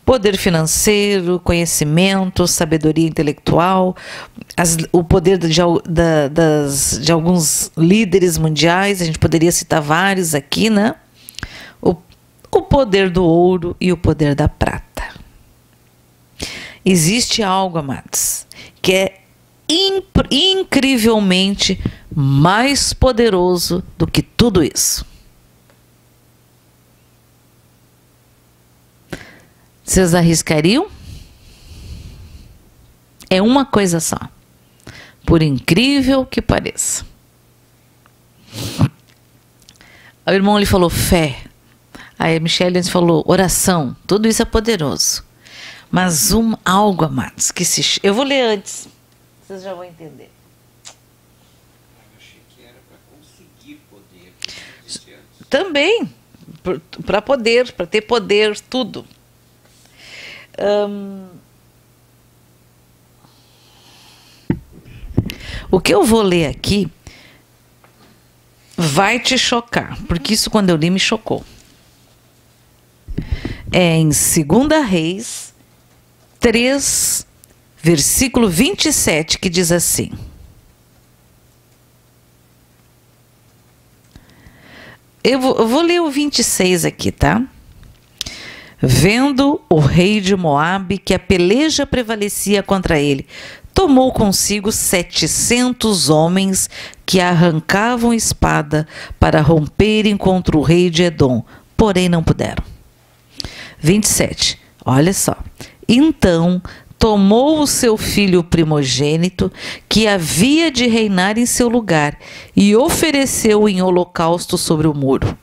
Poder financeiro, conhecimento, sabedoria intelectual, o poder de alguns líderes mundiais, a gente poderia citar vários aqui, né? O poder do ouro e o poder da prata. Existe algo, amados, que é incrivelmente mais poderoso do que tudo isso. Vocês arriscariam? É uma coisa só, por incrível que pareça. O irmão lhe falou fé. Aí a Michelle falou oração. Tudo isso é poderoso. Mas algo, amados, que se... Eu vou ler antes. Vocês já vão entender. Eu achei que era para conseguir poder. Também. Para poder, para ter poder, tudo. O que eu vou ler aqui vai te chocar, porque isso quando eu li me chocou. É em 2 Reis 3, versículo 27, que diz assim: eu vou ler o 26 aqui, tá? Vendo o rei de Moabe que a peleja prevalecia contra ele, tomou consigo 700 homens que arrancavam espada para romperem contra o rei de Edom, porém não puderam. 27, olha só. Então tomou o seu filho primogênito, que havia de reinar em seu lugar, e ofereceu em holocausto sobre o muro.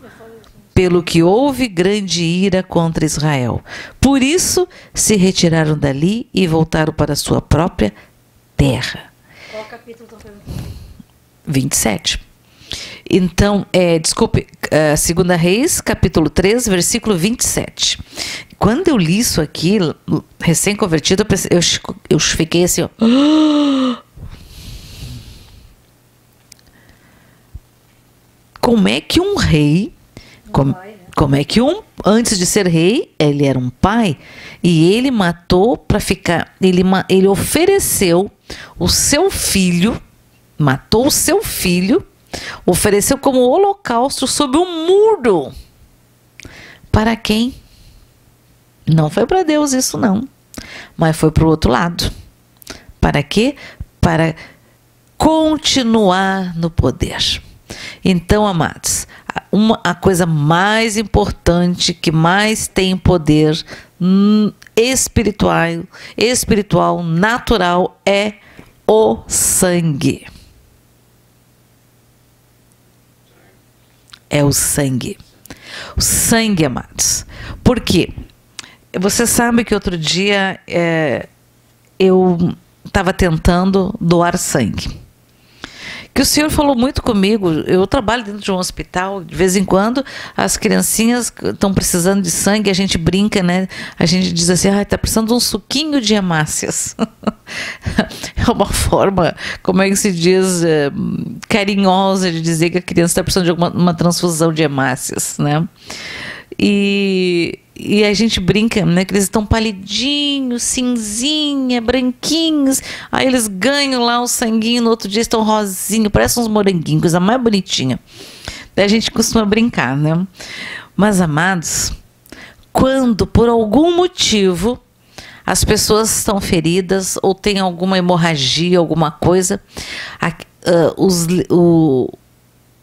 Pelo que houve grande ira contra Israel. Por isso se retiraram dali e voltaram para a sua própria terra. Qual capítulo estão perguntando? 27. Então, desculpe, 2 Reis, capítulo 3, versículo 27. Quando eu li isso aqui, recém-convertido, eu fiquei assim, ó. Como é que um rei... Como é que antes de ser rei, ele era um pai, e ele matou para ficar... Ele ofereceu o seu filho, matou o seu filho, ofereceu como holocausto sob um muro. Para quem? Não foi para Deus isso não, mas foi para o outro lado. Para quê? Para continuar no poder. Então, amados, a coisa mais importante, que mais tem poder espiritual, natural, é o sangue. É o sangue. O sangue, amados. Por quê? Você sabe que outro dia eu estava tentando doar sangue. que o Senhor falou muito comigo. Eu trabalho dentro de um hospital, de vez em quando as criancinhas estão precisando de sangue, a gente brinca, né? A gente diz assim, tá precisando de um suquinho de hemácias. É uma forma, como é que se diz, carinhosa de dizer que a criança está precisando de uma transfusão de hemácias, né? E a gente brinca, né, que eles estão palidinhos, cinzinha, branquinhos. Aí eles ganham lá o sanguinho, no outro dia estão rosinho, parecem uns moranguinhos, coisa mais bonitinha. Daí a gente costuma brincar, né? Mas, amados, quando por algum motivo as pessoas estão feridas ou tem alguma hemorragia, alguma coisa,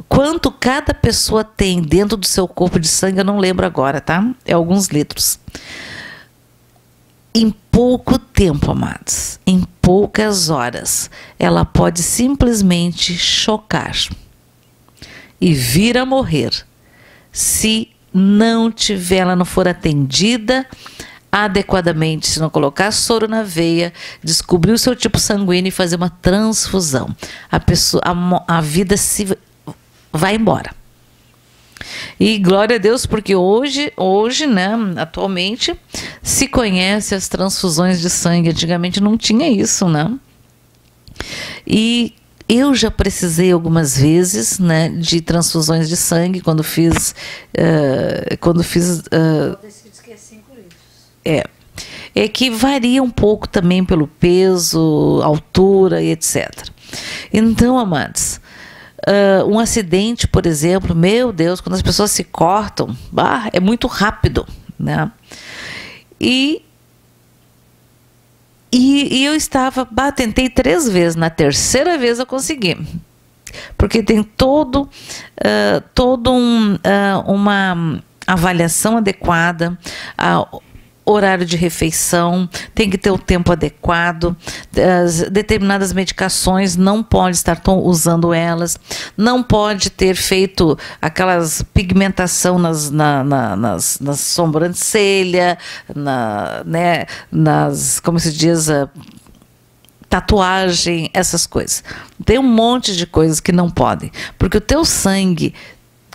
quanto cada pessoa tem dentro do seu corpo de sangue, eu não lembro agora, tá? É alguns litros. Em pouco tempo, amados, em poucas horas, ela pode simplesmente chocar e vir a morrer se ela não for atendida adequadamente, se não colocar soro na veia, descobrir o seu tipo sanguíneo e fazer uma transfusão. A vida se vai embora. E glória a Deus, porque hoje, né, atualmente, se conhece as transfusões de sangue. Antigamente não tinha isso, né? E eu já precisei algumas vezes, né, de transfusões de sangue quando fiz. Que é 5 litros. É que varia um pouco também pelo peso, altura e etc. Então, amados, um acidente, por exemplo, meu Deus, quando as pessoas se cortam, é muito rápido, né? E eu estava, tentei 3 vezes, na terceira vez eu consegui, porque tem uma avaliação adequada, horário de refeição, tem que ter o tempo adequado, determinadas medicações, não pode estar usando elas, não pode ter feito aquelas pigmentação nas sobrancelhas, né, como se diz, tatuagem, essas coisas. Tem um monte de coisas que não podem, porque o teu sangue,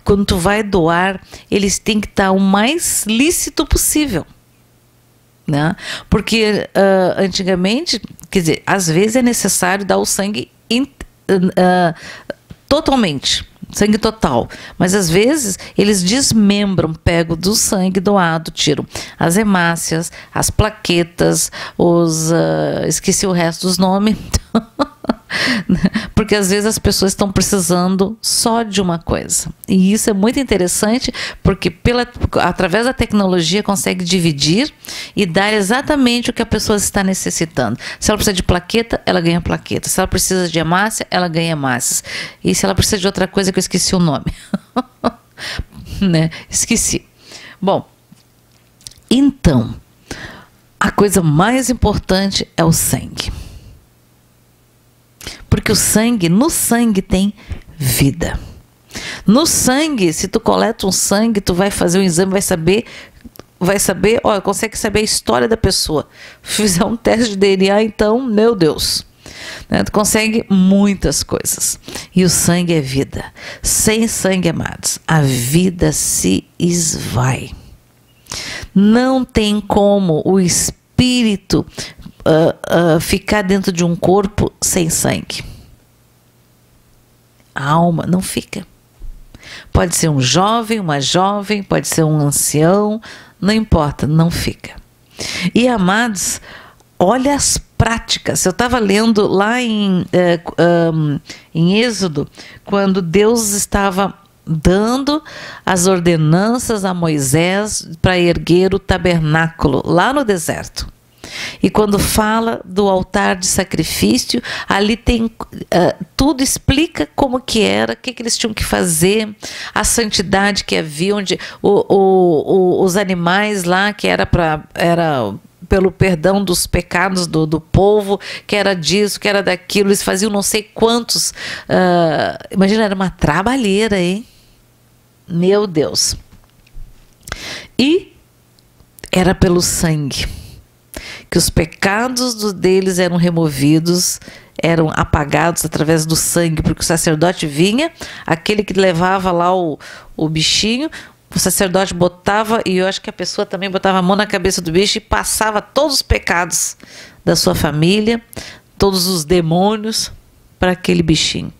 quando tu vai doar, eles têm que estar o mais lícito possível. Né? Porque antigamente, quer dizer, às vezes é necessário dar o sangue totalmente, sangue total, mas às vezes eles desmembram, pegam do sangue doado, tiram as hemácias, as plaquetas, esqueci o resto dos nomes, porque às vezes as pessoas estão precisando só de uma coisa, e isso é muito interessante, porque através da tecnologia consegue dividir e dar exatamente o que a pessoa está necessitando. Se ela precisa de plaqueta, ela ganha plaqueta. Se ela precisa de hemácia, ela ganha hemácias. E se ela precisa de outra coisa que eu esqueci o nome, né? Esqueci. Bom, então a coisa mais importante é o sangue. Porque no sangue tem vida. No sangue, se tu coleta um sangue, tu vai fazer um exame, vai saber, consegue saber a história da pessoa. Fizer um teste de DNA, então, meu Deus. Tu consegue muitas coisas. E o sangue é vida. Sem sangue, amados, a vida se esvai. Não tem como o espírito ficar dentro de um corpo sem sangue. A alma não fica. Pode ser um jovem, uma jovem, pode ser um ancião, não importa, não fica. E, amados, olha as práticas. Eu estava lendo lá em Êxodo, quando Deus estava dando as ordenanças a Moisés para erguer o tabernáculo lá no deserto. E quando fala do altar de sacrifício, ali tem tudo, explica como que era, o que eles tinham que fazer, a santidade que havia, onde os animais lá, que era pelo perdão dos pecados do povo, que era disso, que era daquilo, eles faziam não sei quantos, imagina, era uma trabalheira, hein? Meu Deus. E era pelo sangue que os pecados deles eram removidos, eram apagados através do sangue, porque o sacerdote vinha, aquele que levava lá o bichinho, o sacerdote botava, e eu acho que a pessoa também botava a mão na cabeça do bicho e passava todos os pecados da sua família, todos os demônios para aquele bichinho.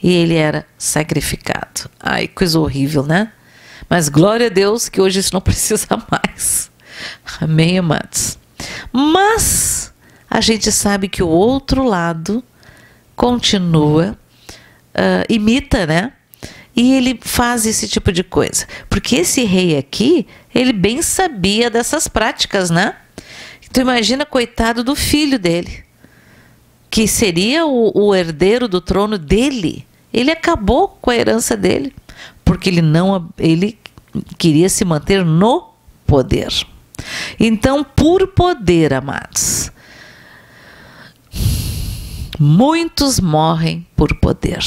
E ele era sacrificado. Ai, coisa horrível, né? Mas glória a Deus que hoje isso não precisa mais. Amém, amados? Mas a gente sabe que o outro lado continua, imita, né? E ele faz esse tipo de coisa. Porque esse rei aqui, ele bem sabia dessas práticas, né? Então imagina, coitado do filho dele, que seria o herdeiro do trono dele. Ele acabou com a herança dele, porque ele queria se manter no poder. Então, por poder, amados, muitos morrem por poder.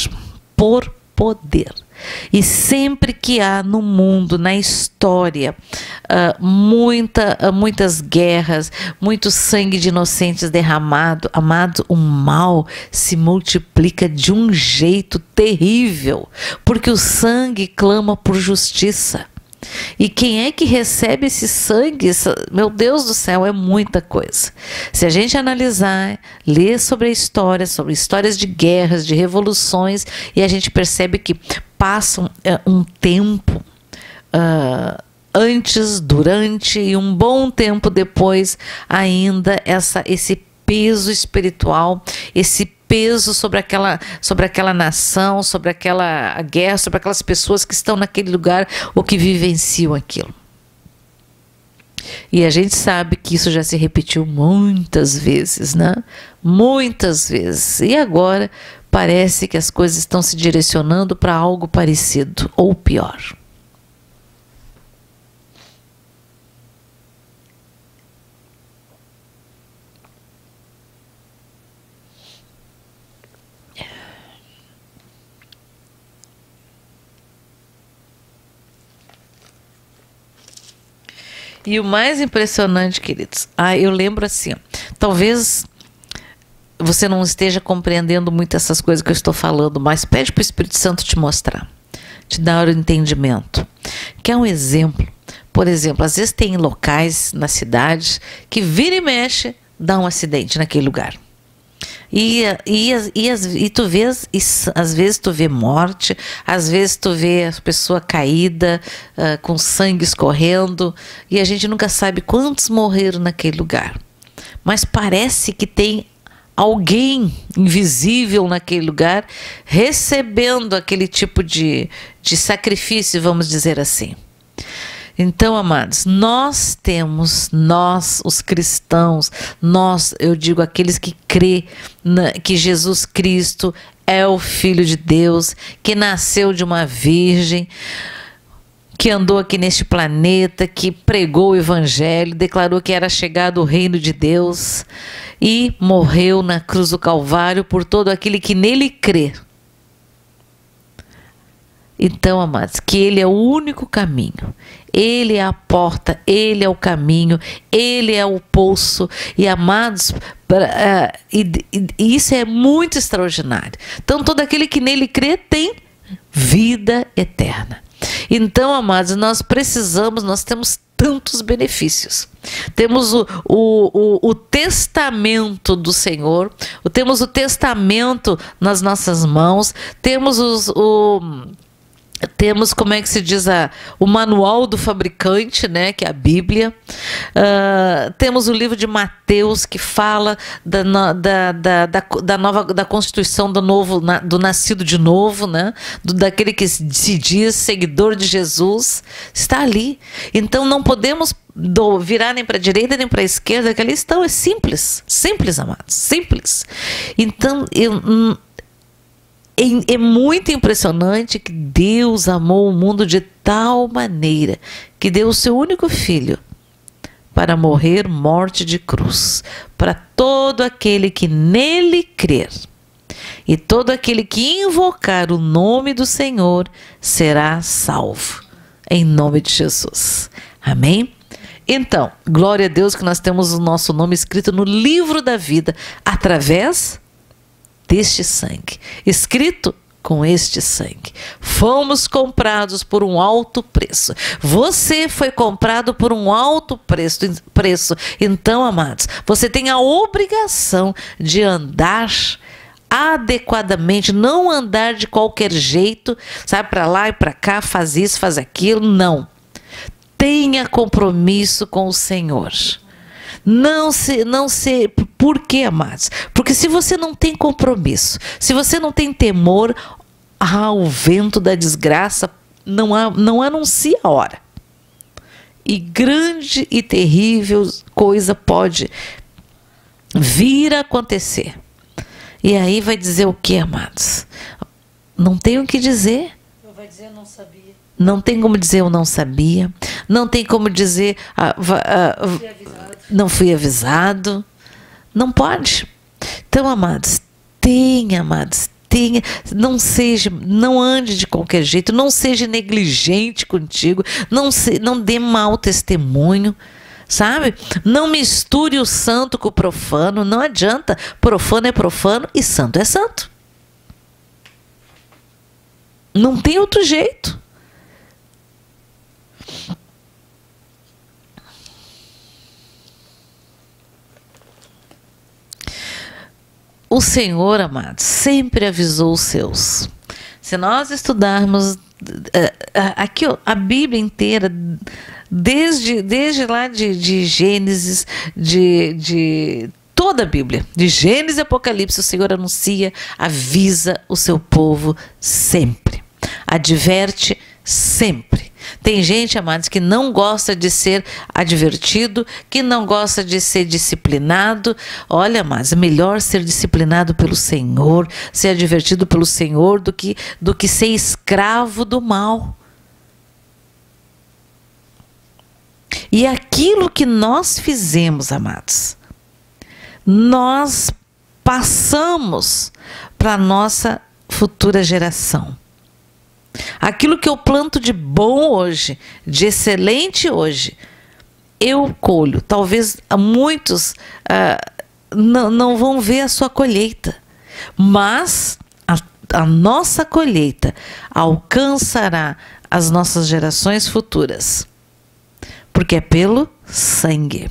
Por poder. E sempre que há no mundo, na história, muitas guerras, muito sangue de inocentes derramado, amado, o mal se multiplica de um jeito terrível, porque o sangue clama por justiça. E quem é que recebe esse sangue? Meu Deus do céu, é muita coisa. Se a gente analisar, ler sobre a história, sobre histórias de guerras, de revoluções, e a gente percebe que passa um tempo antes, durante e um bom tempo depois ainda esse peso espiritual, esse peso sobre aquela nação, sobre aquela guerra, sobre aquelas pessoas que estão naquele lugar ou que vivenciam aquilo. E a gente sabe que isso já se repetiu muitas vezes, né? Muitas vezes. E agora parece que as coisas estão se direcionando para algo parecido ou pior. E o mais impressionante, queridos, eu lembro assim, talvez você não esteja compreendendo muito essas coisas que eu estou falando, mas pede para o Espírito Santo te mostrar, te dar o entendimento. Que é um exemplo. Por exemplo, às vezes tem locais na cidade que vira e mexe, dá um acidente naquele lugar. E tu vês, às vezes tu vê morte, às vezes tu vê a pessoa caída, com sangue escorrendo, e a gente nunca sabe quantos morreram naquele lugar. Mas parece que tem alguém invisível naquele lugar recebendo aquele tipo de sacrifício, vamos dizer assim. Então, amados, nós, os cristãos, eu digo aqueles que crê que Jesus Cristo é o Filho de Deus, que nasceu de uma virgem, que andou aqui neste planeta, que pregou o Evangelho, declarou que era chegado o reino de Deus e morreu na cruz do Calvário por todo aquele que nele crê. Então, amados, que Ele é o único caminho, Ele é a porta, Ele é o caminho, Ele é o poço. E, amados, isso é muito extraordinário. Então, todo aquele que nele crê tem vida eterna. Então, amados, nós temos tantos benefícios. Temos o testamento do Senhor, temos o testamento nas nossas mãos, temos, como é que se diz, o manual do fabricante, né, que é a Bíblia. Temos o livro de Mateus, que fala da constituição do nascido de novo, né, daquele que se diz seguidor de Jesus, está ali. Então não podemos virar nem para a direita nem para a esquerda, que ali estão. É simples, amados, simples. Então é muito impressionante que Deus amou o mundo de tal maneira que deu o seu único filho para morrer morte de cruz, para todo aquele que nele crer. E todo aquele que invocar o nome do Senhor será salvo, em nome de Jesus. Amém? Então, glória a Deus que nós temos o nosso nome escrito no livro da vida através deste sangue, escrito com este sangue. Fomos comprados por um alto preço. Você foi comprado por um alto preço. Então, amados, você tem a obrigação de andar adequadamente, não andar de qualquer jeito, sabe, para lá e para cá, faz isso, faz aquilo, não. Tenha compromisso com o Senhor. Não se, por quê, amados? Porque se você não tem compromisso, se você não tem temor, o vento da desgraça não anuncia a hora. E grande e terrível coisa pode vir a acontecer. E aí vai dizer o que, amados? Não tem o que dizer. Vai dizer eu não sabia. Não tem como dizer eu não sabia. Não tem como dizer não fui avisado. Não pode. Então, amados, tenha, não ande de qualquer jeito, não seja negligente contigo, não dê mau testemunho, sabe? Não misture o santo com o profano, não adianta. Profano é profano e santo é santo. Não tem outro jeito. O Senhor, amados, sempre avisou os seus. Se nós estudarmos aqui a Bíblia inteira, desde lá de Gênesis, de toda a Bíblia, de Gênesis e Apocalipse, o Senhor anuncia, avisa o seu povo sempre, adverte sempre. Tem gente, amados, que não gosta de ser advertido, que não gosta de ser disciplinado. Olha, amados, é melhor ser disciplinado pelo Senhor, ser advertido pelo Senhor, do que ser escravo do mal. E aquilo que nós fizemos, amados, nós passamos para a nossa futura geração. Aquilo que eu planto de bom hoje, de excelente hoje, eu colho. Talvez muitos não vão ver a sua colheita, mas a nossa colheita alcançará as nossas gerações futuras, porque é pelo sangue.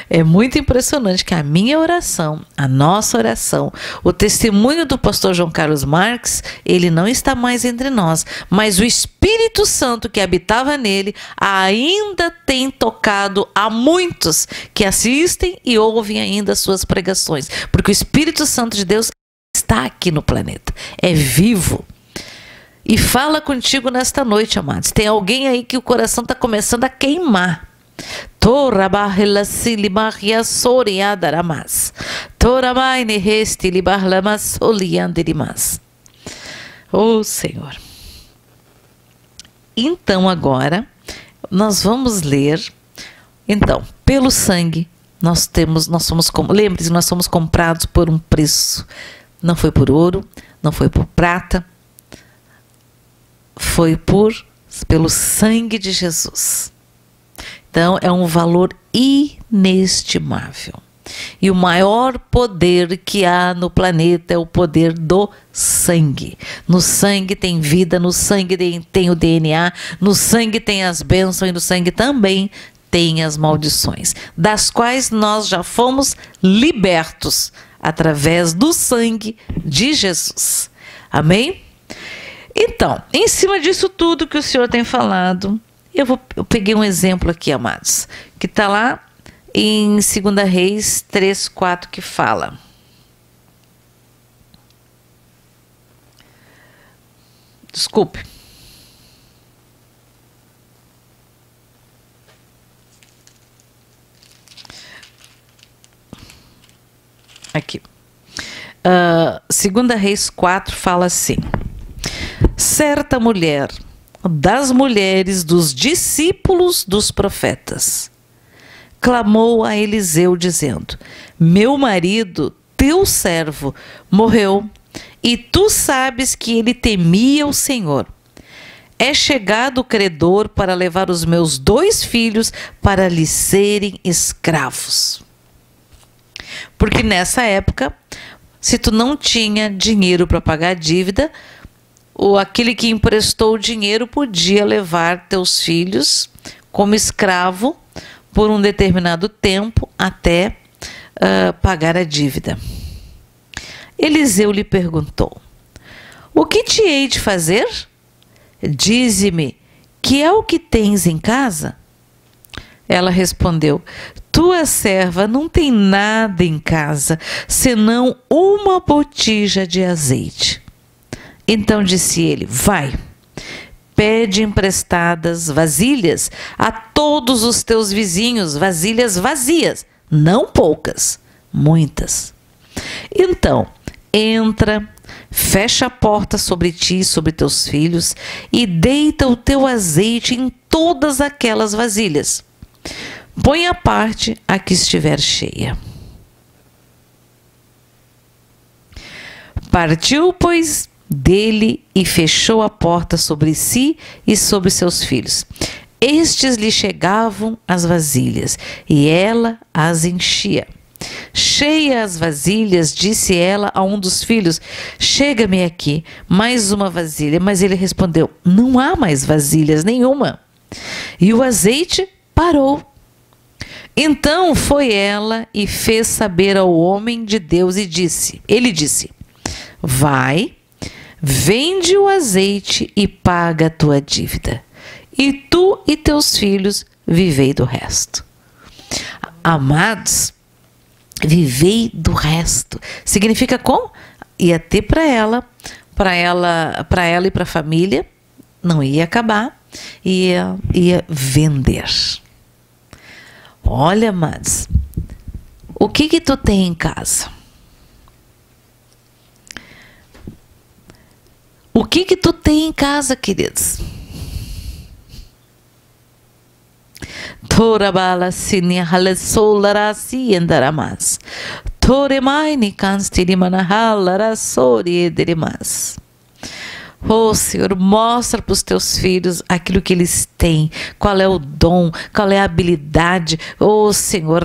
É muito impressionante que a minha oração, a nossa oração, o testemunho do pastor João Carlos Marques, ele não está mais entre nós, mas o Espírito Santo que habitava nele ainda tem tocado a muitos que assistem e ouvem ainda as suas pregações, porque o Espírito Santo de Deus está aqui no planeta, é vivo. E fala contigo nesta noite, amados. Tem alguém aí que o coração está começando a queimar. Oh, Senhor. Então agora nós vamos ler. Então, pelo sangue lembre-se, nós somos comprados por um preço. Não foi por ouro, não foi por prata, foi pelo sangue de Jesus. Então, é um valor inestimável. E o maior poder que há no planeta é o poder do sangue. No sangue tem vida, no sangue tem o DNA, no sangue tem as bênçãos e no sangue também tem as maldições, das quais nós já fomos libertos através do sangue de Jesus. Amém? Então, em cima disso tudo que o Senhor tem falado, eu peguei um exemplo aqui, amados, que está lá em 2 Reis 3:4, que fala. Desculpe. Aqui. 2 Reis 4 fala assim: certa mulher das mulheres dos discípulos dos profetas clamou a Eliseu dizendo: meu marido, teu servo, morreu, e tu sabes que ele temia o Senhor. É chegado o credor para levar os meus 2 filhos para lhe serem escravos. Porque nessa época, se tu não tinha dinheiro para pagar a dívida, ou aquele que emprestou o dinheiro podia levar teus filhos como escravo por um determinado tempo até pagar a dívida. Eliseu lhe perguntou: o que te hei de fazer? Dize-me, que é o que tens em casa? Ela respondeu: tua serva não tem nada em casa, senão uma botija de azeite. Então disse ele: vai, pede emprestadas vasilhas a todos os teus vizinhos, vasilhas vazias, não poucas, muitas. Então, entra, fecha a porta sobre ti e sobre teus filhos e deita o teu azeite em todas aquelas vasilhas. Põe à parte a que estiver cheia. Partiu, pois, dele e fechou a porta sobre si e sobre seus filhos. Estes lhe chegavam as vasilhas e ela as enchia. Cheia as vasilhas, disse ela a um dos filhos: chega-me aqui mais uma vasilha. Mas ele respondeu: não há mais vasilhas nenhuma. E o azeite parou. Então foi ela e fez saber ao homem de Deus e disse: ele disse: vai, vende o azeite e paga a tua dívida, e tu e teus filhos vivei do resto. Amados, vivei do resto significa como? Ia ter para ela e para a família, não ia acabar, ia vender. Olha, amados, o que tu tem em casa? O que tu tem em casa, queridos? Torabala sinia halesolara siendaramas. Toremaini canstirimanahalara soriederimas. Oh, Senhor, mostra para os teus filhos aquilo que eles têm, qual é o dom, qual é a habilidade. Oh, Senhor,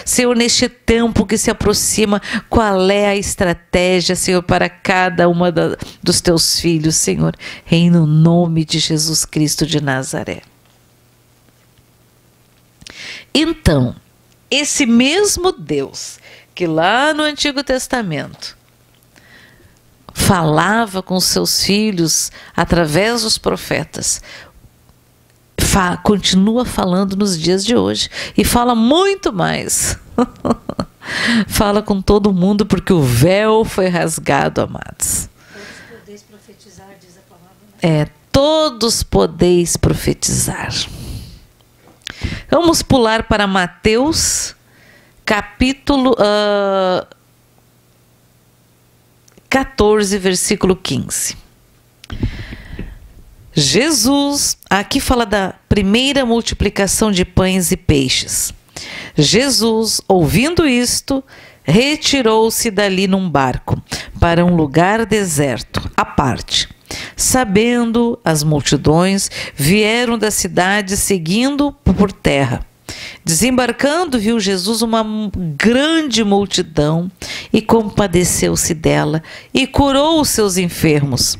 Senhor, neste tempo que se aproxima, qual é a estratégia, Senhor, para cada uma dos teus filhos, Senhor, em nome de Jesus Cristo de Nazaré. Então, esse mesmo Deus que lá no Antigo Testamento falava com seus filhos através dos profetas, continua falando nos dias de hoje e fala muito mais. Fala com todo mundo, porque o véu foi rasgado, amados. Todos podeis profetizar, diz a palavra, né? Todos podeis profetizar. Vamos pular para Mateus, capítulo 14, versículo 15. Jesus, aqui fala da primeira multiplicação de pães e peixes. Jesus, ouvindo isto, retirou-se dali num barco para um lugar deserto, à parte. Sabendo as multidões, vieram da cidade seguindo por terra. Desembarcando, viu Jesus uma grande multidão e compadeceu-se dela e curou os seus enfermos.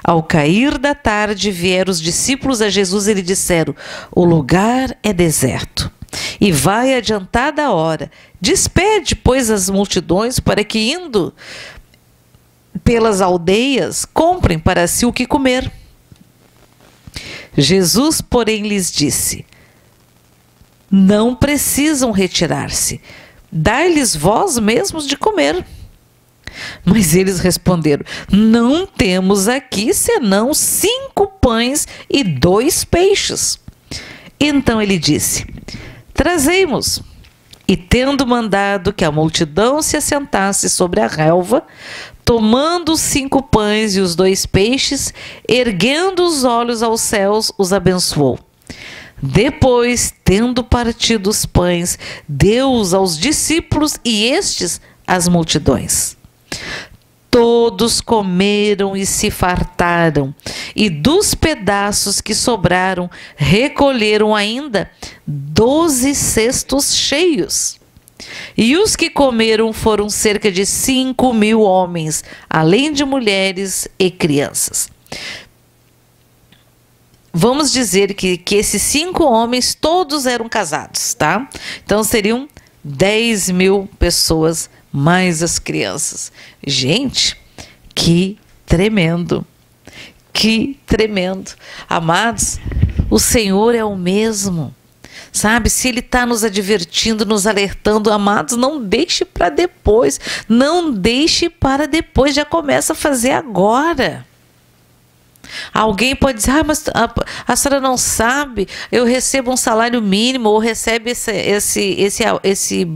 Ao cair da tarde, vieram os discípulos a Jesus e lhe disseram: o lugar é deserto e vai adiantada a hora. Despede, pois, as multidões para que, indo pelas aldeias, comprem para si o que comer. Jesus, porém, lhes disse: não precisam retirar-se, dai-lhes vós mesmos de comer. Mas eles responderam: não temos aqui senão 5 pães e 2 peixes. Então ele disse: trazei-mos. E tendo mandado que a multidão se assentasse sobre a relva, tomando os 5 pães e os 2 peixes, erguendo os olhos aos céus, os abençoou. Depois, tendo partido os pães, deu-os aos discípulos e estes às multidões. Todos comeram e se fartaram, e dos pedaços que sobraram, recolheram ainda 12 cestos cheios. E os que comeram foram cerca de 5.000 homens, além de mulheres e crianças. Vamos dizer que esses 5 homens todos eram casados, tá? Então seriam 10.000 pessoas mais as crianças. Gente, que tremendo! Que tremendo! Amados, o Senhor é o mesmo. Sabe, se Ele está nos advertindo, nos alertando, amados, não deixe para depois. Não deixe para depois, já começa a fazer agora. Alguém pode dizer, mas a senhora não sabe, eu recebo um salário mínimo, ou recebe esse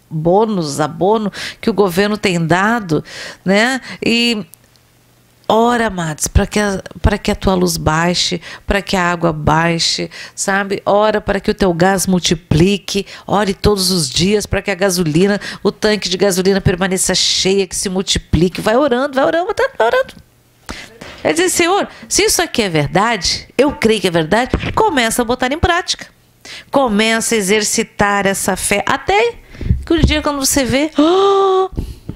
bônus, abono que o governo tem dado, né? E ora, amados, para que a tua luz baixe, para que a água baixe, sabe? Ora para que o teu gás multiplique, ore todos os dias para que a gasolina, o tanque de gasolina permaneça cheia, que se multiplique. Vai orando, vai orando. É dizer, Senhor, se isso aqui é verdade, eu creio que é verdade, começa a botar em prática. Começa a exercitar essa fé. Até que um dia, quando você vê,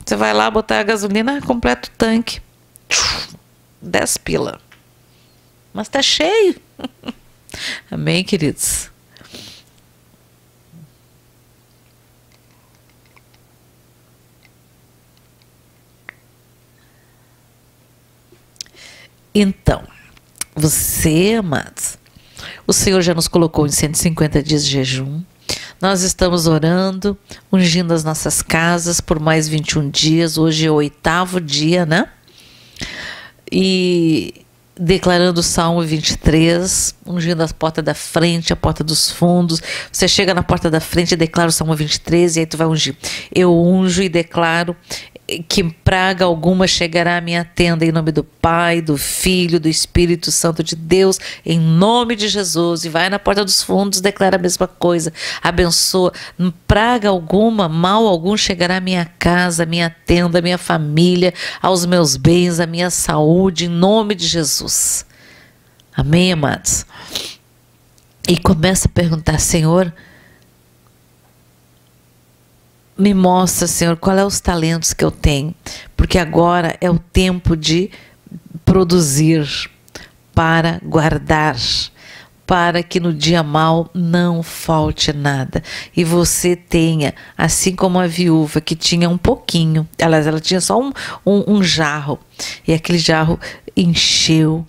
você vai lá botar a gasolina, completa o tanque. 10 pila. Mas tá cheio. Amém, queridos? Então, você, amados, o Senhor já nos colocou em 150 dias de jejum. Nós estamos orando, ungindo as nossas casas por mais 21 dias. Hoje é o 8º dia, né? E declarando o Salmo 23, ungindo a porta da frente, a porta dos fundos. Você chega na porta da frente e declara o Salmo 23 e aí tu vai ungir. Eu unjo e declaro que praga alguma chegará à minha tenda em nome do Pai, do Filho, do Espírito Santo de Deus, em nome de Jesus. E vai na porta dos fundos, declara a mesma coisa, abençoa. Praga alguma, mal algum chegará à minha casa, à minha tenda, à minha família, aos meus bens, à minha saúde, em nome de Jesus. Amém, amados? E começa a perguntar, Senhor, me mostra, Senhor, qual é os talentos que eu tenho, porque agora é o tempo de produzir para guardar, para que no dia mau não falte nada. E você tenha, assim como a viúva que tinha um pouquinho, ela tinha só um jarro, e aquele jarro encheu,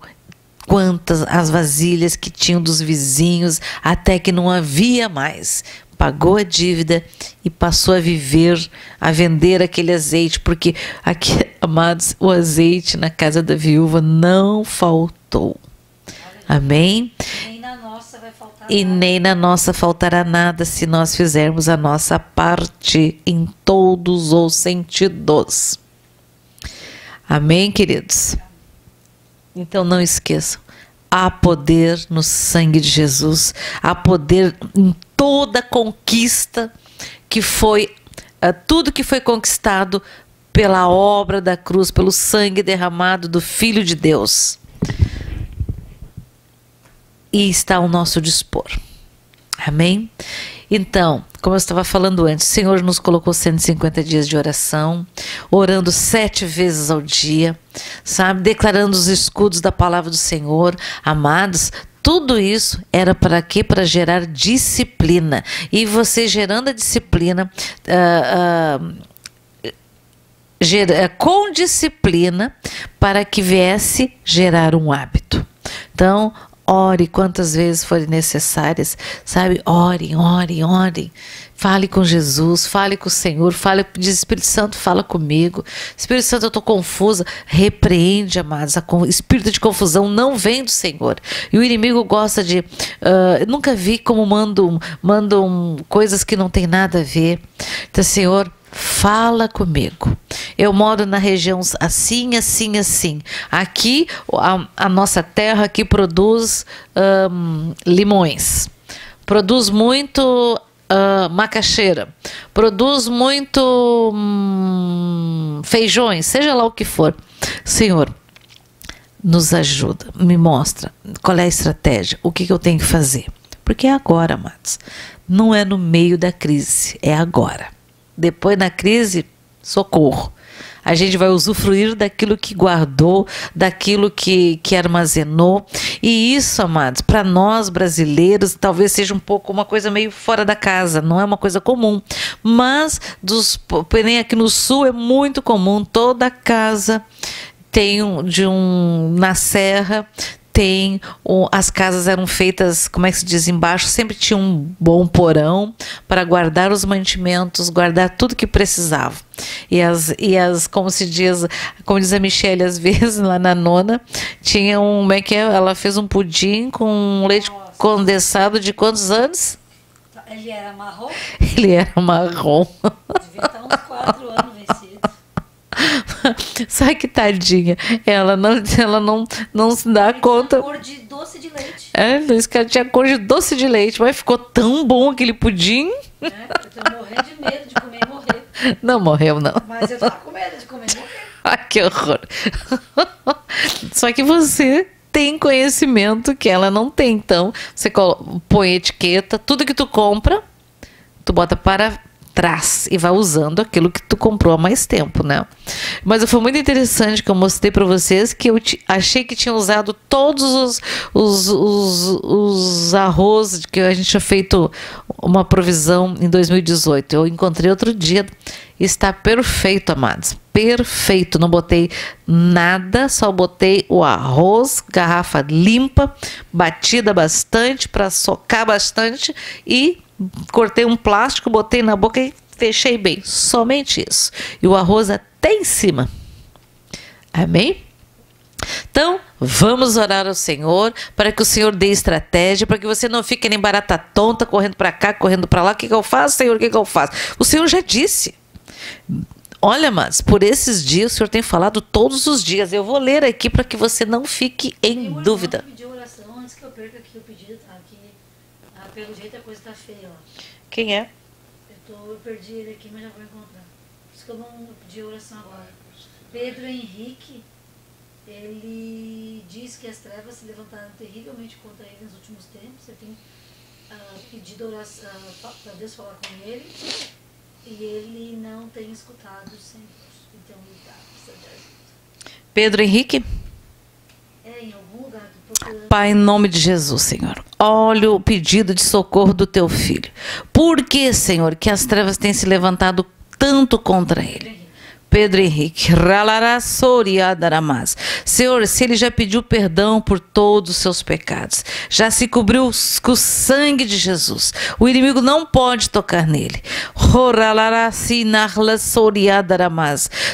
quantas as vasilhas que tinham dos vizinhos, até que não havia mais. Pagou a dívida e passou a viver, a vender aquele azeite, porque aqui, amados, o azeite na casa da viúva não faltou. Amém? Nem na nossa vai faltar e nada. Nem na nossa faltará nada se nós fizermos a nossa parte em todos os sentidos. Amém, queridos? Então não esqueçam, há poder no sangue de Jesus, há poder em toda conquista que foi, tudo que foi conquistado pela obra da cruz, pelo sangue derramado do Filho de Deus. E está ao nosso dispor. Amém? Então, como eu estava falando antes, o Senhor nos colocou 150 dias de oração, orando 7 vezes ao dia, sabe? Declarando os escudos da palavra do Senhor. Amados, tudo isso era para quê? Para gerar disciplina. E você gerando a disciplina, com disciplina, para que viesse gerar um hábito. Então, ore quantas vezes forem necessárias, sabe? Orem, orem, orem. Fale com Jesus, fale com o Senhor, fale, diz Espírito Santo, fala comigo. Espírito Santo, eu estou confusa. Repreende, amados. Espírito de confusão não vem do Senhor. E o inimigo gosta de... nunca vi como mandam coisas que não tem nada a ver. Então, Senhor, fala comigo. Eu moro na região assim, assim, assim. Aqui, a nossa terra aqui produz limões. Produz muito macaxeira. Produz muito feijões, seja lá o que for. Senhor, nos ajuda, me mostra qual é a estratégia, o que eu tenho que fazer. Porque é agora, amados. Não é no meio da crise, é agora. depois na crise, socorro. A gente vai usufruir daquilo que guardou, daquilo que armazenou. E isso, amados, para nós brasileiros, talvez seja um pouco uma coisa meio fora da casa, não é uma coisa comum. Mas, porém, aqui no sul é muito comum, toda casa tem na serra. As casas eram feitas, como é que se diz, embaixo sempre tinha um bom porão para guardar os mantimentos, guardar tudo que precisava. Como diz a Michelle, às vezes lá na nona, tinha como é que é? Ela fez um pudim com leite condensado de quantos anos? Ele era marrom? Ele era marrom. Devia estar uns 4 anos vencido. Sabe que tadinha, ela não se dá conta. Tinha cor de doce de leite. Isso que ela tinha cor de doce de leite, mas ficou tão bom aquele pudim. Eu tô morrendo de medo de comer e morrer. Não morreu, não. Mas eu tava com medo de comer e morrer. Ai, que horror. Só que você tem conhecimento que ela não tem, então você põe etiqueta, tudo que tu compra, tu bota para trás e vai usando aquilo que tu comprou há mais tempo, né? Mas foi muito interessante que eu mostrei para vocês que eu achei que tinha usado todos os arroz que a gente tinha feito uma provisão em 2018. Eu encontrei outro dia, está perfeito, amados, perfeito. Não botei nada, só botei o arroz, garrafa limpa, batida bastante para socar bastante e cortei um plástico, botei na boca e fechei bem. Somente isso. E o arroz até em cima. Amém? Então, vamos orar ao Senhor para que o Senhor dê estratégia, para que você não fique nem barata tonta, correndo para cá, correndo para lá. O que eu faço, Senhor? O que eu faço? O Senhor já disse. Olha, mas por esses dias, o Senhor tem falado todos os dias. Eu vou ler aqui para que você não fique em dúvida. Eu pedi oração antes que eu perca aqui o pedido, tá? Pelo jeito a coisa tá feia, ó. Quem é? Eu perdi ele aqui, mas já vou encontrar. Por isso que eu não pedi oração agora. Pedro Henrique, ele diz que as trevas se levantaram terrivelmente contra ele nos últimos tempos. Ele tem pedido oração para Deus falar com ele e ele não tem escutado sempre. Então ele precisa de ajuda. Pedro Henrique? Em algum lugar. Pai, em nome de Jesus, Senhor, olha o pedido de socorro do teu filho. Por que, Senhor, que as trevas têm se levantado tanto contra ele? Pedro Henrique, Senhor, se ele já pediu perdão por todos os seus pecados, já se cobriu com o sangue de Jesus, o inimigo não pode tocar nele.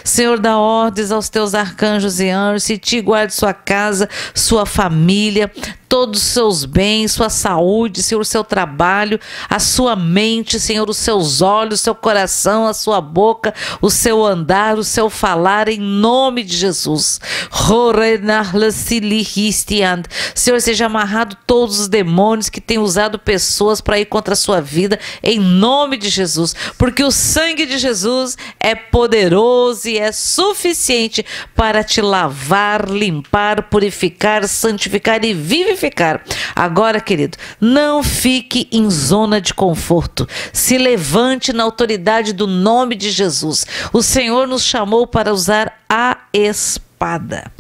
Senhor, dá ordens aos teus arcanjos e anjos, se te guarde sua casa, sua família, todos os seus bens, sua saúde, Senhor, o seu trabalho, a sua mente, Senhor, os seus olhos, o seu coração, a sua boca, o seu andar, o seu falar, em nome de Jesus. Senhor, seja amarrado todos os demônios que têm usado pessoas para ir contra a sua vida, em nome de Jesus, porque o sangue de Jesus é poderoso e é suficiente para te lavar, limpar, purificar, santificar e vivificar. Agora, querido, não fique em zona de conforto. Se levante na autoridade do nome de Jesus. O Senhor nos chamou para usar a espada.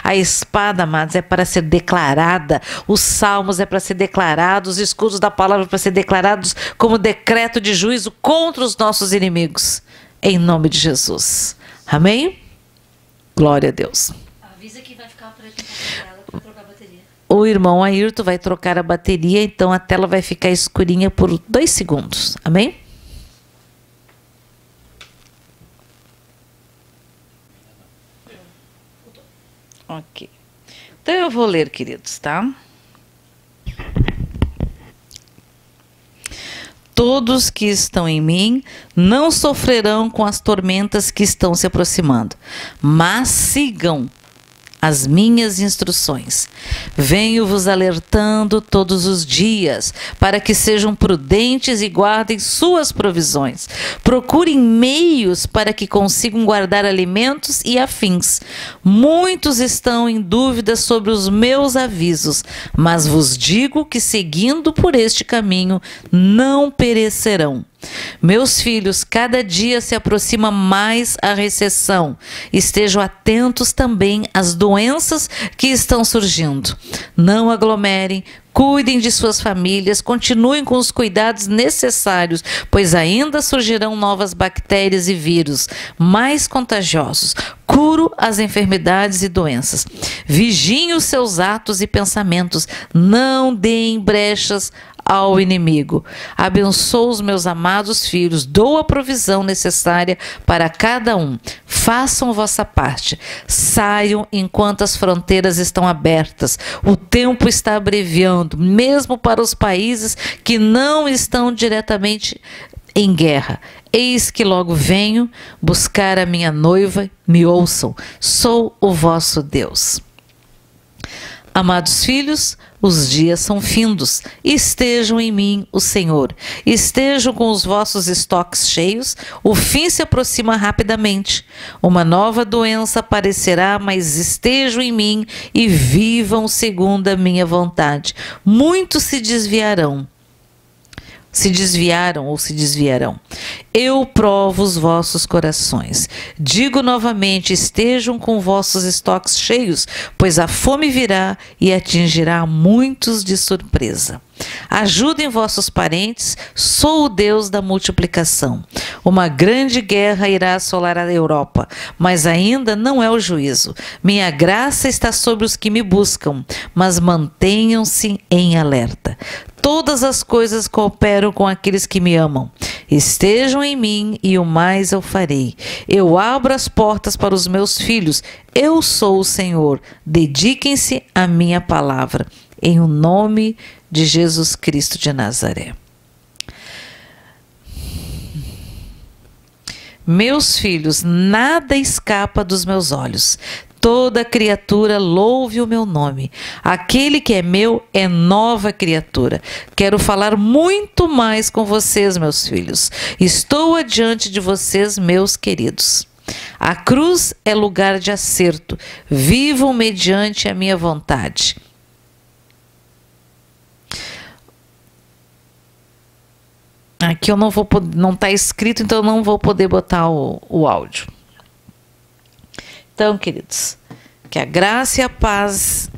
A espada, amados, é para ser declarada. Os salmos é para ser declarados, os escudos da palavra é para ser declarados como decreto de juízo contra os nossos inimigos. Em nome de Jesus. Amém? Glória a Deus. Avisa que vai ficar preto na tela para trocar a bateria. O irmão Ayrton vai trocar a bateria, então a tela vai ficar escurinha por 2 segundos. Amém? Ok. Então eu vou ler, queridos, tá? Todos que estão em mim não sofrerão com as tormentas que estão se aproximando, mas sigam as minhas instruções. Venho vos alertando todos os dias, para que sejam prudentes e guardem suas provisões. Procurem meios para que consigam guardar alimentos e afins. Muitos estão em dúvida sobre os meus avisos, mas vos digo que, seguindo por este caminho, não perecerão. Meus filhos, cada dia se aproxima mais a recessão. Estejam atentos também às doenças que estão surgindo. Não aglomerem, cuidem de suas famílias, continuem com os cuidados necessários, pois ainda surgirão novas bactérias e vírus mais contagiosos. Curo as enfermidades e doenças. Vigiem os seus atos e pensamentos. Não deem brechas ao inimigo. Abençoo os meus amados filhos, dou a provisão necessária para cada um. Façam vossa parte. Saiam enquanto as fronteiras estão abertas. O tempo está abreviando, mesmo para os países que não estão diretamente em guerra. Eis que logo venho buscar a minha noiva. Me ouçam. Sou o vosso Deus. Amados filhos, os dias são findos. Estejam em mim o Senhor. Estejam com os vossos estoques cheios. O fim se aproxima rapidamente. Uma nova doença aparecerá, mas estejam em mim e vivam segundo a minha vontade. Muitos se desviaram. Se desviarão. Eu provo os vossos corações. Digo novamente, estejam com vossos estoques cheios, pois a fome virá e atingirá muitos de surpresa. Ajudem vossos parentes, sou o Deus da multiplicação. Uma grande guerra irá assolar a Europa, mas ainda não é o juízo. Minha graça está sobre os que me buscam, mas mantenham-se em alerta. Todas as coisas cooperam com aqueles que me amam. Estejam em mim e o mais eu farei. Eu abro as portas para os meus filhos. Eu sou o Senhor. Dediquem-se à minha palavra. Em o nome de Jesus Cristo de Nazaré. Meus filhos, nada escapa dos meus olhos. Toda criatura louve o meu nome. Aquele que é meu é nova criatura. Quero falar muito mais com vocês, meus filhos. Estou adiante de vocês, meus queridos. A cruz é lugar de acerto. Vivam mediante a minha vontade. Aqui eu não vou poder, não está escrito, então eu não vou poder botar o áudio. Então, queridos, que a graça e a paz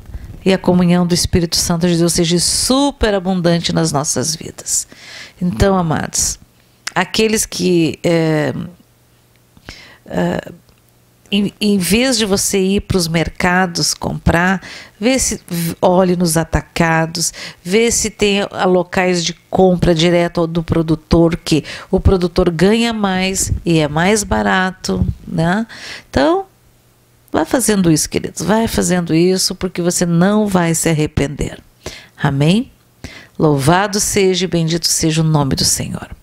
e a comunhão do Espírito Santo de Deus seja super abundante nas nossas vidas. Então, amados, aqueles que, em vez de você ir para os mercados comprar, olhe nos atacados, vê se tem locais de compra direto do produtor, que o produtor ganha mais e é mais barato, né? Então, vai fazendo isso, queridos, vai fazendo isso, porque você não vai se arrepender. Amém? Louvado seja e bendito seja o nome do Senhor.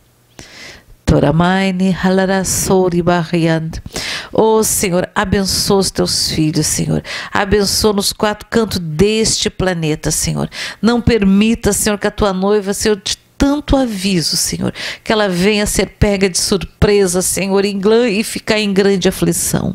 Oh, Senhor, abençoa os teus filhos, Senhor. Abençoa nos quatro cantos deste planeta, Senhor. Não permita, Senhor, que a tua noiva, Senhor, te tanto aviso, Senhor, que ela venha ser pega de surpresa, Senhor, e ficar em grande aflição.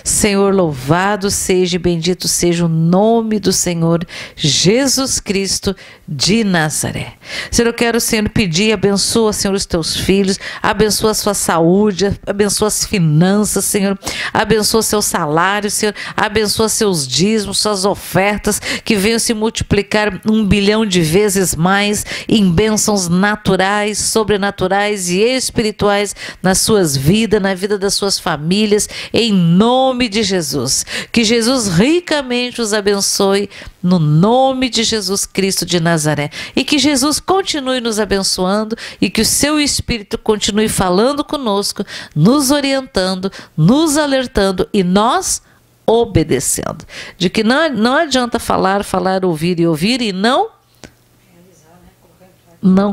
Senhor, louvado seja e bendito seja o nome do Senhor Jesus Cristo de Nazaré. Senhor, eu quero, Senhor, pedir, abençoa, Senhor, os teus filhos, abençoa a sua saúde, abençoa as finanças, Senhor, abençoa seu salário, Senhor, abençoa seus dízimos, suas ofertas, que venham se multiplicar 1 bilhão de vezes mais em bênçãos naturais, sobrenaturais e espirituais nas suas vidas, na vida das suas famílias, em nome de Jesus. Que Jesus ricamente os abençoe, no nome de Jesus Cristo de Nazaré. E que Jesus continue nos abençoando e que o seu Espírito continue falando conosco, nos orientando, nos alertando e nós obedecendo. De que não adianta falar, ouvir e não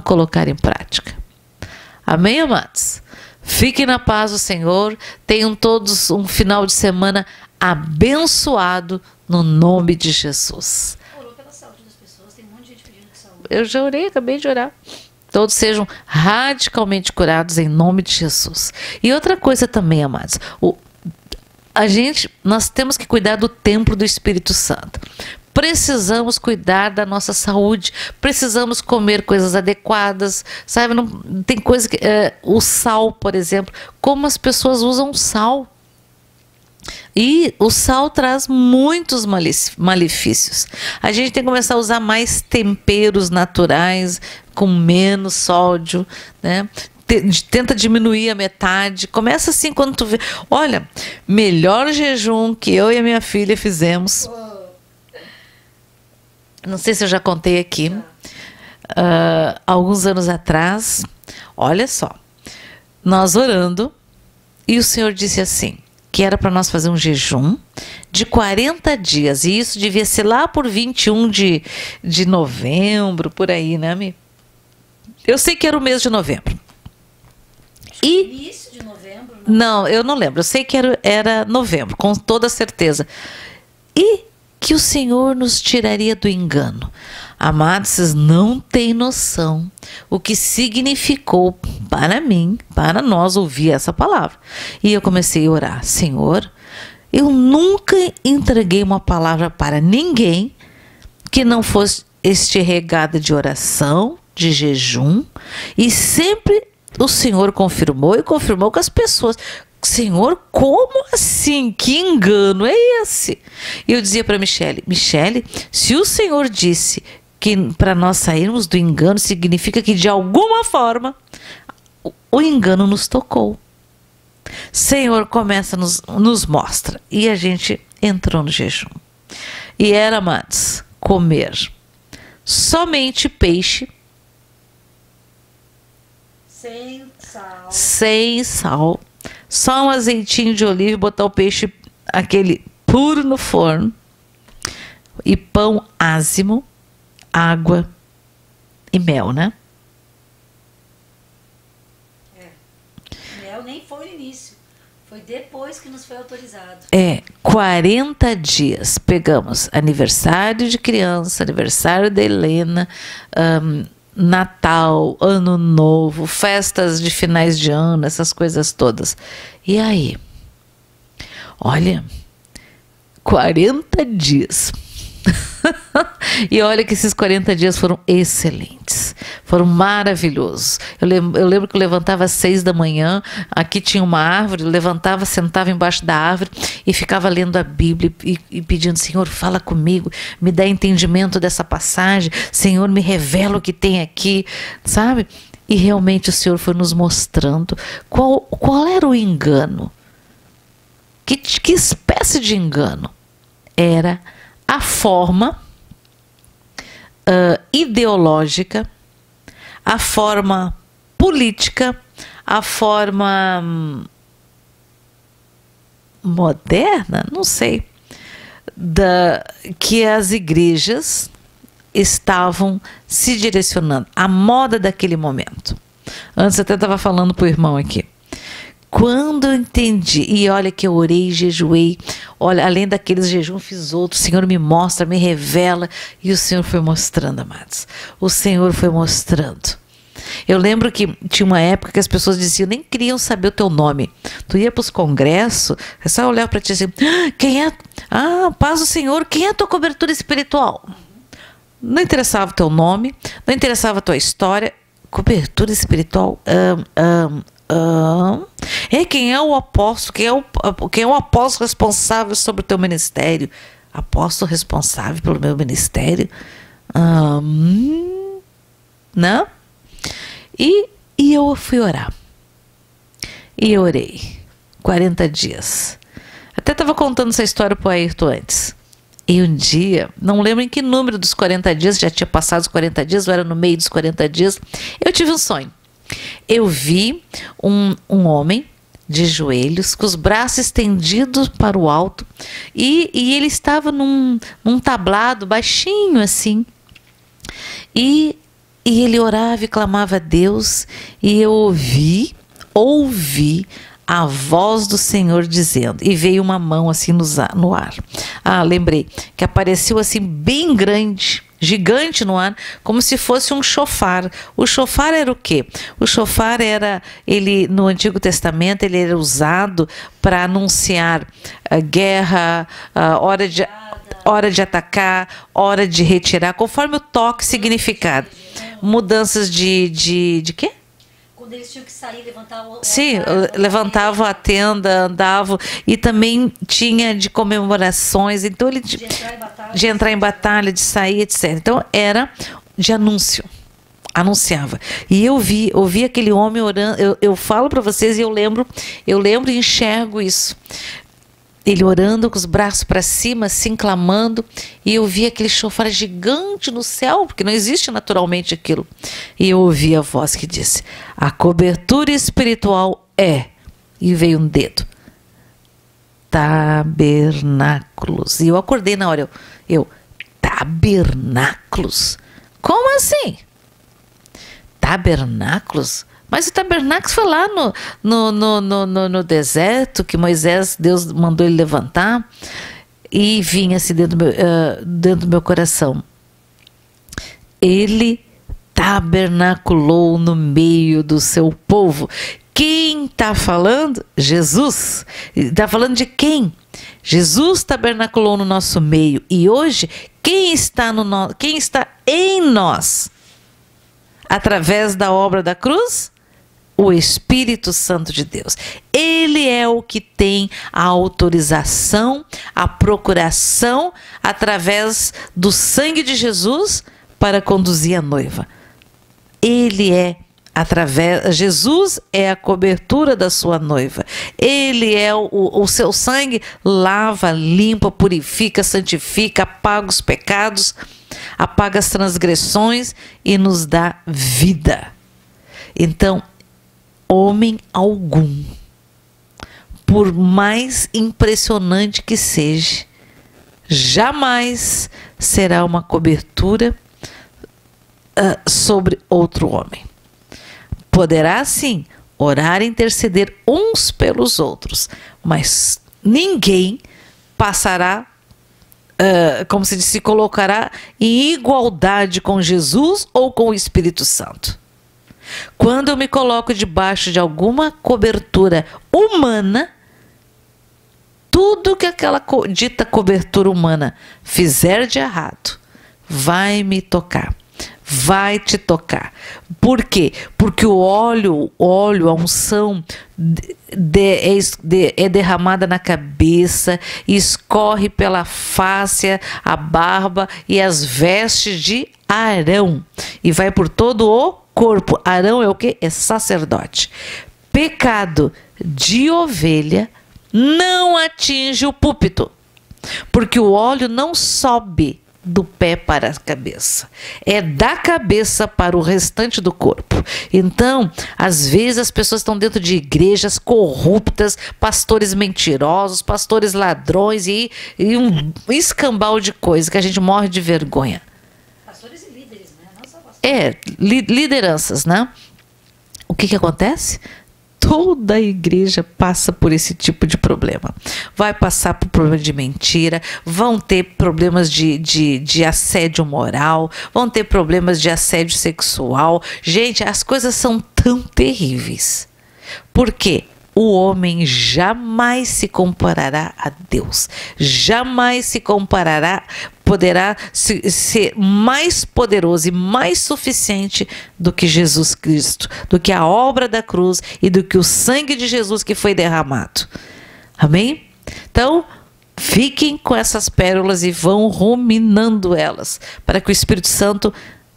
colocar em prática. Amém, amados? Fiquem na paz do Senhor. Tenham todos um final de semana abençoado no nome de Jesus. Orou pela saúde das pessoas, tem um monte de gente pedindo de saúde. Eu já orei, acabei de orar. Todos sejam radicalmente curados em nome de Jesus. E outra coisa também, amados, nós temos que cuidar do templo do Espírito Santo. Precisamos cuidar da nossa saúde, precisamos comer coisas adequadas, sabe? Não, tem coisa que o sal, por exemplo, como as pessoas usam sal. E o sal traz muitos malefícios. A gente tem que começar a usar mais temperos naturais, com menos sódio, né? Tenta diminuir a metade. Começa assim quando tu vê. Olha, melhor jejum que eu e a minha filha fizemos. Não sei se eu já contei aqui. Alguns anos atrás. Olha só. Nós orando. E o Senhor disse assim. Que era para nós fazer um jejum de 40 dias. E isso devia ser lá por 21 de novembro, por aí, né, Mi? Eu sei que era o mês de novembro. Início de novembro? Não, eu não lembro. Eu sei que era novembro, com toda certeza. E que o Senhor nos tiraria do engano. Amados, vocês não têm noção o que significou para mim, para nós ouvir essa palavra. E eu comecei a orar. Senhor, eu nunca entreguei uma palavra para ninguém que não fosse regada de oração, de jejum, e sempre o Senhor confirmou e confirmou com as pessoas. Senhor, como assim? Que engano é esse? E eu dizia para Michele, se o Senhor disse que para nós sairmos do engano, significa que de alguma forma o engano nos tocou. Senhor, começa, nos mostra. E a gente entrou no jejum. E era, amados, comer somente peixe. Sem sal. Só um azeitinho de oliva e botar o peixe, aquele puro no forno. E pão ázimo, água e mel, né? Mel nem foi no início. Foi depois que nos foi autorizado. 40 dias. Pegamos aniversário de criança, aniversário da Helena, Natal, Ano Novo, festas de finais de ano, essas coisas todas. E aí? Olha, 40 dias. E olha que esses 40 dias foram excelentes, foram maravilhosos. Eu lembro que eu levantava às 6 da manhã, aqui tinha uma árvore, eu levantava, sentava embaixo da árvore e ficava lendo a Bíblia e pedindo, Senhor, fala comigo, me dá entendimento dessa passagem, Senhor, me revela o que tem aqui, sabe? E realmente o Senhor foi nos mostrando qual era o engano. Que espécie de engano? Era a forma ideológica, a forma política, a forma moderna, não sei, que as igrejas estavam se direcionando, a moda daquele momento. Antes eu até estava falando para o irmão aqui. Quando eu entendi, e olha que eu orei, jejuei, olha, além daqueles jejuns fiz outros, o Senhor me mostra, me revela, e o Senhor foi mostrando, amados, o Senhor foi mostrando. Eu lembro que tinha uma época que as pessoas diziam, nem queriam saber o teu nome. Tu ia para os congressos, é só olhar para ti assim, quem é? Paz do Senhor, quem é a tua cobertura espiritual? Não interessava o teu nome, não interessava a tua história, cobertura espiritual, quem é o apóstolo? Quem é o apóstolo responsável sobre o teu ministério? Apóstolo responsável pelo meu ministério? Não? E eu fui orar. E eu orei 40 dias. Até estava contando essa história para o Ayrton antes. E um dia, não lembro em que número dos 40 dias, já tinha passado os 40 dias, ou era no meio dos 40 dias, eu tive um sonho. Eu vi um homem de joelhos, com os braços estendidos para o alto, e ele estava num tablado baixinho assim, e ele orava e clamava a Deus, e eu ouvi a voz do Senhor dizendo, e veio uma mão assim no ar. Lembrei, que apareceu assim bem grande, gigante no ar, como se fosse um chofar. O chofar era o quê? O chofar era, no Antigo Testamento, ele era usado para anunciar a guerra, hora de atacar, hora de retirar, conforme o toque significado. Mudanças de quê? Quando eles tinham que sair, levantar o Sim, levantavam a tenda, andavam, e também tinha de comemorações, então ele de entrar em batalha, de sair, etc. Então era de anúncio, anunciava. E eu ouvi aquele homem orando, eu falo para vocês e eu lembro e enxergo isso. Ele orando com os braços para cima, assim, clamando, e eu vi aquele chofar gigante no céu, porque não existe naturalmente aquilo. E eu ouvi a voz que disse, a cobertura espiritual e veio um dedo, tabernáculos. E eu acordei na hora, tabernáculos? Como assim? Tabernáculos? Mas o tabernáculo foi lá no deserto, que Deus mandou ele levantar, e vinha assim dentro do meu coração. Ele tabernaculou no meio do seu povo. Quem está falando? Jesus. Está falando de quem? Jesus tabernaculou no nosso meio. E hoje, quem está em nós? Através da obra da cruz? O Espírito Santo de Deus. Ele é o que tem a autorização, a procuração, através do sangue de Jesus, para conduzir a noiva. Jesus é a cobertura da sua noiva. Ele é o seu sangue lava, limpa, purifica, santifica, apaga os pecados, apaga as transgressões e nos dá vida. Então, homem algum, por mais impressionante que seja, jamais será uma cobertura sobre outro homem. Poderá sim orar e interceder uns pelos outros, mas ninguém passará, como se diz, se colocará em igualdade com Jesus ou com o Espírito Santo. Quando eu me coloco debaixo de alguma cobertura humana, tudo que aquela dita cobertura humana fizer de errado, vai me tocar, vai te tocar. Por quê? Porque o óleo, a unção é derramada na cabeça, escorre pela face, a barba e as vestes de Arão, e vai por todo o corpo. Arão é o que? É sacerdote. Pecado de ovelha não atinge o púlpito, porque o óleo não sobe do pé para a cabeça, é da cabeça para o restante do corpo. Então, às vezes as pessoas estão dentro de igrejas corruptas, pastores mentirosos, pastores ladrões e um escambau de coisa que a gente morre de vergonha. Pastores e líderes, né? Não só pastores. Lideranças, né? O que acontece? Toda a igreja passa por esse tipo de problema. Vai passar por problema de mentira, vão ter problemas de assédio moral, vão ter problemas de assédio sexual. Gente, as coisas são tão terríveis. Por quê? O homem jamais se comparará a Deus. Jamais se comparará, poderá ser mais poderoso e mais suficiente do que Jesus Cristo, do que a obra da cruz e do que o sangue de Jesus que foi derramado. Amém? Então, fiquem com essas pérolas e vão ruminando elas, para que o Espírito Santo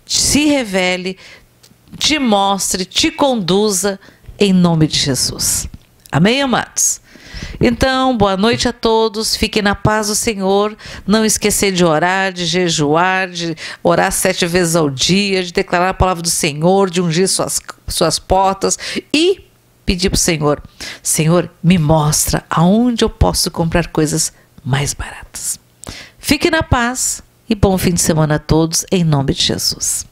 se revele, te mostre, te conduza, em nome de Jesus. Amém, amados? Então, boa noite a todos, fiquem na paz do Senhor, não esquecer de orar, de jejuar, de orar 7 vezes ao dia, de declarar a palavra do Senhor, de ungir suas portas e pedir para o Senhor: Senhor, me mostra aonde eu posso comprar coisas mais baratas. Fique na paz e bom fim de semana a todos, em nome de Jesus.